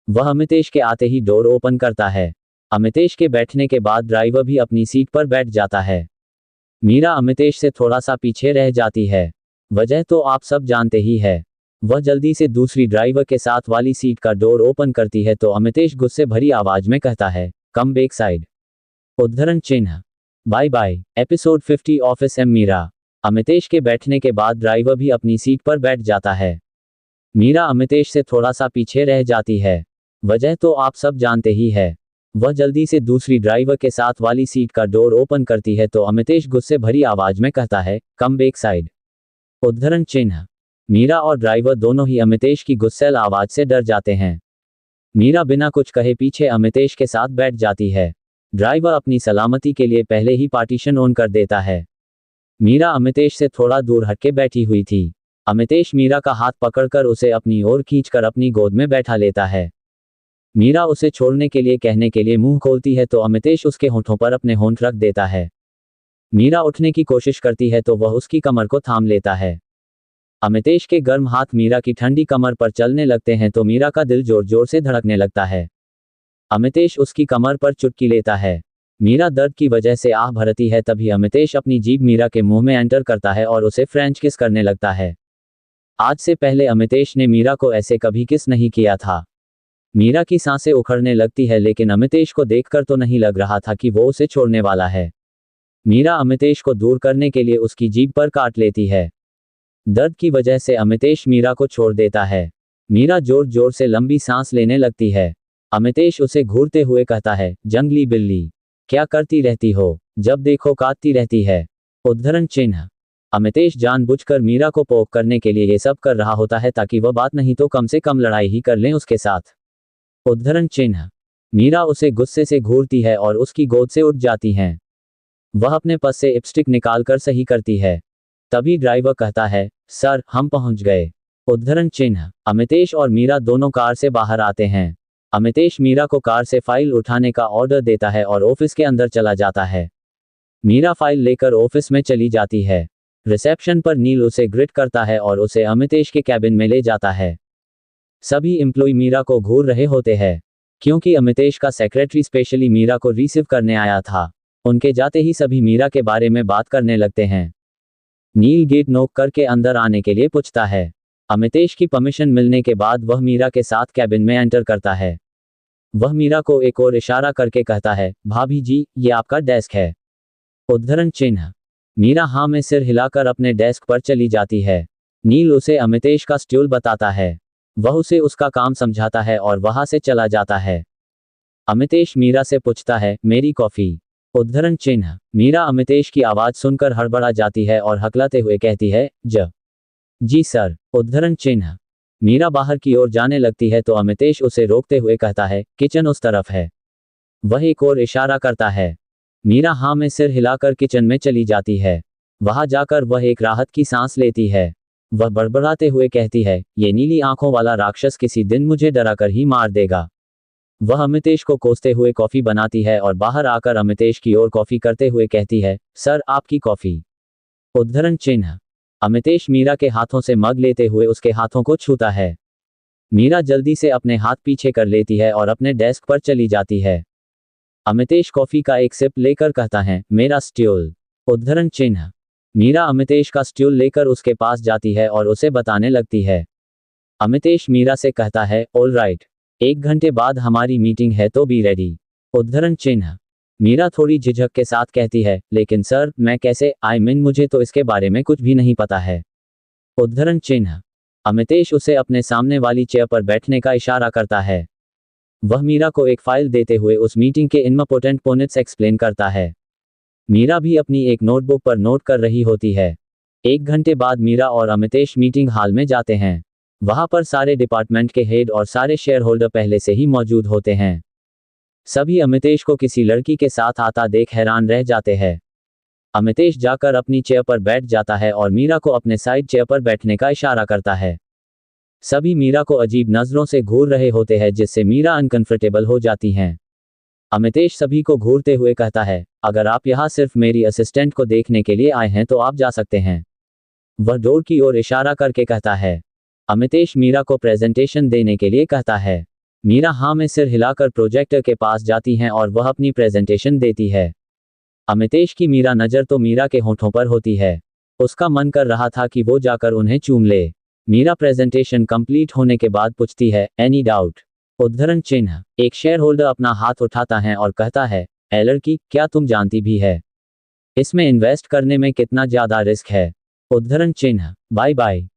वह अमितेश के आते ही डोर ओपन करता है। अमितेश के बैठने के बाद ड्राइवर भी अपनी सीट पर बैठ जाता है। मीरा अमितेश से थोड़ा सा पीछे रह जाती है। वजह तो आप सब जानते ही है। वह जल्दी से दूसरी ड्राइवर के साथ वाली सीट का डोर ओपन करती है तो अमितेश गुस्से भरी आवाज में कहता है, कम बैक साइड। उद्धरण चिन्ह। Bye bye. एपिसोड 50 ऑफिस एम मीरा। अमितेश के बैठने के बाद ड्राइवर भी अपनी सीट पर बैठ जाता है। मीरा अमितेश से थोड़ा सा पीछे रह जाती है। वजह तो आप सब जानते ही है। वह जल्दी से दूसरी ड्राइवर के साथ वाली सीट का डोर ओपन करती है तो अमितेश गुस्से भरी आवाज में कहता है, कम बैक साइड। उद्धरण चिन्ह। मीरा और ड्राइवर दोनों ही अमितेश की गुस्सैल आवाज से डर जाते हैं। मीरा बिना कुछ कहे पीछे अमितेश के साथ बैठ जाती है। ड्राइवर अपनी सलामती के लिए पहले ही पार्टीशन ऑन कर देता है। मीरा अमितेश से थोड़ा दूर हटके बैठी हुई थी। अमितेश मीरा का हाथ पकड़कर उसे अपनी ओर खींचकर अपनी गोद में बैठा लेता है। मीरा उसे छोड़ने के लिए कहने के लिए मुंह खोलती है तो अमितेश उसके होंठों पर अपने होंठ रख देता है। मीरा उठने की कोशिश करती है तो वह उसकी कमर को थाम लेता है। अमितेश के गर्म हाथ मीरा की ठंडी कमर पर चलने लगते हैं तो मीरा का दिल जोर जोर से धड़कने लगता है। अमितेश उसकी कमर पर चुटकी लेता है। मीरा दर्द की वजह से आह भरती है। तभी अमितेश अपनी जीभ मीरा के मुंह में एंटर करता है और उसे फ्रेंच किस करने लगता है। आज से पहले अमितेश ने मीरा को ऐसे कभी किस नहीं किया था। मीरा की सांसें उखड़ने लगती है, लेकिन अमितेश को देखकर तो नहीं लग रहा था कि वो उसे छोड़ने वाला है। मीरा अमितेश को दूर करने के लिए उसकी जीभ पर काट लेती है। दर्द की वजह से अमितेश मीरा को छोड़ देता है। मीरा जोर जोर से लंबी सांस लेने लगती है। अमितेश उसे घूरते हुए कहता है, जंगली बिल्ली, क्या करती रहती हो, जब देखो काटती रहती है। उद्धरण चिन्ह। अमितेश जानबूझकर मीरा को पोक करने के लिए ये सब कर रहा होता है ताकि वह बात नहीं तो कम से कम लड़ाई ही कर लें उसके साथ। उद्धरण चिन्ह। मीरा उसे गुस्से से घूरती है और उसकी गोद से उठ जाती हैं। वह अपने पर्स से लिपस्टिक निकालकर सही करती है। तभी ड्राइवर कहता है, सर हम पहुंच गए। उद्धरण चिन्ह। अमितेश और मीरा दोनों कार से बाहर आते हैं। अमितेश मीरा को कार से फाइल उठाने का ऑर्डर देता है और ऑफिस के अंदर चला जाता है। मीरा फाइल लेकर ऑफिस में चली जाती है। रिसेप्शन पर नील उसे ग्रिट करता है और उसे अमितेश के कैबिन में ले जाता है। सभी एम्प्लॉय मीरा को घूर रहे होते हैं, क्योंकि अमितेश का सेक्रेटरी स्पेशली मीरा को रिसीव करने आया था। उनके जाते ही सभी मीरा के बारे में बात करने लगते हैं। नील गेट नॉक करके अंदर आने के लिए पूछता है। अमितेश की परमिशन मिलने के बाद वह मीरा के साथ कैबिन में एंटर करता है। वह मीरा को एक और इशारा करके कहता है, भाभी जी ये आपका डेस्क है। उद्धरण चिन्ह। मीरा हाँ में सिर हिलाकर अपने डेस्क पर चली जाती है। नील उसे अमितेश का स्टूल बताता है। वह उसे उसका काम समझाता है और वहां से चला जाता है। अमितेश मीरा से पूछता है, मेरी कॉफी। उद्धरण चिन्ह। मीरा अमितेश की आवाज सुनकर हड़बड़ा जाती है और हकलाते हुए कहती है, जी सर। उद्धरण चिन्ह। मीरा बाहर की ओर जाने लगती है तो अमितेश उसे रोकते हुए कहता है, किचन उस तरफ है। वह एक और इशारा करता है। मीरा हाँ में सिर हिलाकर किचन में चली जाती है। वहां जाकर वह एक राहत की सांस लेती है। वह बड़बड़ाते हुए कहती है, ये नीली आंखों वाला राक्षस किसी दिन मुझे डराकर ही मार देगा। वह अमितेश को कोसते हुए कॉफी बनाती है और बाहर आकर अमितेश की ओर कॉफी करते हुए कहती है, सर आपकी कॉफी। उद्धरण चिन्ह। अमितेश मीरा के हाथों से मग लेते हुए उसके हाथों को छूता है। मीरा जल्दी से अपने हाथ पीछे कर लेती है और अपने डेस्क पर चली जाती है। अमितेश कॉफी का एक सिप लेकर कहता है, मेरा स्टूल। उद्धरण चिन्ह। मीरा अमितेश का स्टूल लेकर उसके पास जाती है और उसे बताने लगती है। अमितेश मीरा से कहता है, ऑल राइट, 1 घंटे बाद हमारी मीटिंग है तो बी रेडी। उद्धरण चिन्ह। मीरा थोड़ी झिझक के साथ कहती है, लेकिन सर मैं कैसे, मुझे तो इसके बारे में कुछ भी नहीं पता है। उद्धरण चिन्ह। अमितेश उसे अपने सामने वाली चेयर पर बैठने का इशारा करता है। वह मीरा को एक फाइल देते हुए उस मीटिंग के इम्पोर्टेंट पॉइंट्स एक्सप्लेन करता है। मीरा भी अपनी एक नोटबुक पर नोट कर रही होती है। 1 घंटे बाद मीरा और अमितेश मीटिंग हॉल में जाते हैं। वहां पर सारे डिपार्टमेंट के हेड और सारे शेयर होल्डर पहले से ही मौजूद होते हैं। सभी अमितेश को किसी लड़की के साथ आता देख हैरान रह जाते हैं। अमितेश जाकर अपनी चेयर पर बैठ जाता है और मीरा को अपने साइड चेयर पर बैठने का इशारा करता है। सभी मीरा को अजीब नजरों से घूर रहे होते हैं, जिससे मीरा अनकंफर्टेबल हो जाती हैं। अमितेश सभी को घूरते हुए कहता है, अगर आप यहाँ सिर्फ मेरी असिस्टेंट को देखने के लिए आए हैं तो आप जा सकते हैं। वह डोर की ओर इशारा करके कहता है। अमितेश मीरा को प्रेजेंटेशन देने के लिए कहता है। मीरा हाँ में सिर हिलाकर प्रोजेक्टर के पास जाती हैं और वह अपनी प्रेजेंटेशन देती है। अमितेश की मीरा नज़र तो मीरा के होठों पर होती है। उसका मन कर रहा था कि वो जाकर उन्हें चूम ले। मीरा प्रेजेंटेशन कंप्लीट होने के बाद पूछती है, एनी डाउट। उद्धरण चिन्ह। एक शेयर होल्डर अपना हाथ उठाता है और कहता है, ए लड़की, क्या तुम जानती भी है इसमें इन्वेस्ट करने में कितना ज़्यादा रिस्क है। उद्धरण चिन्ह। Bye bye.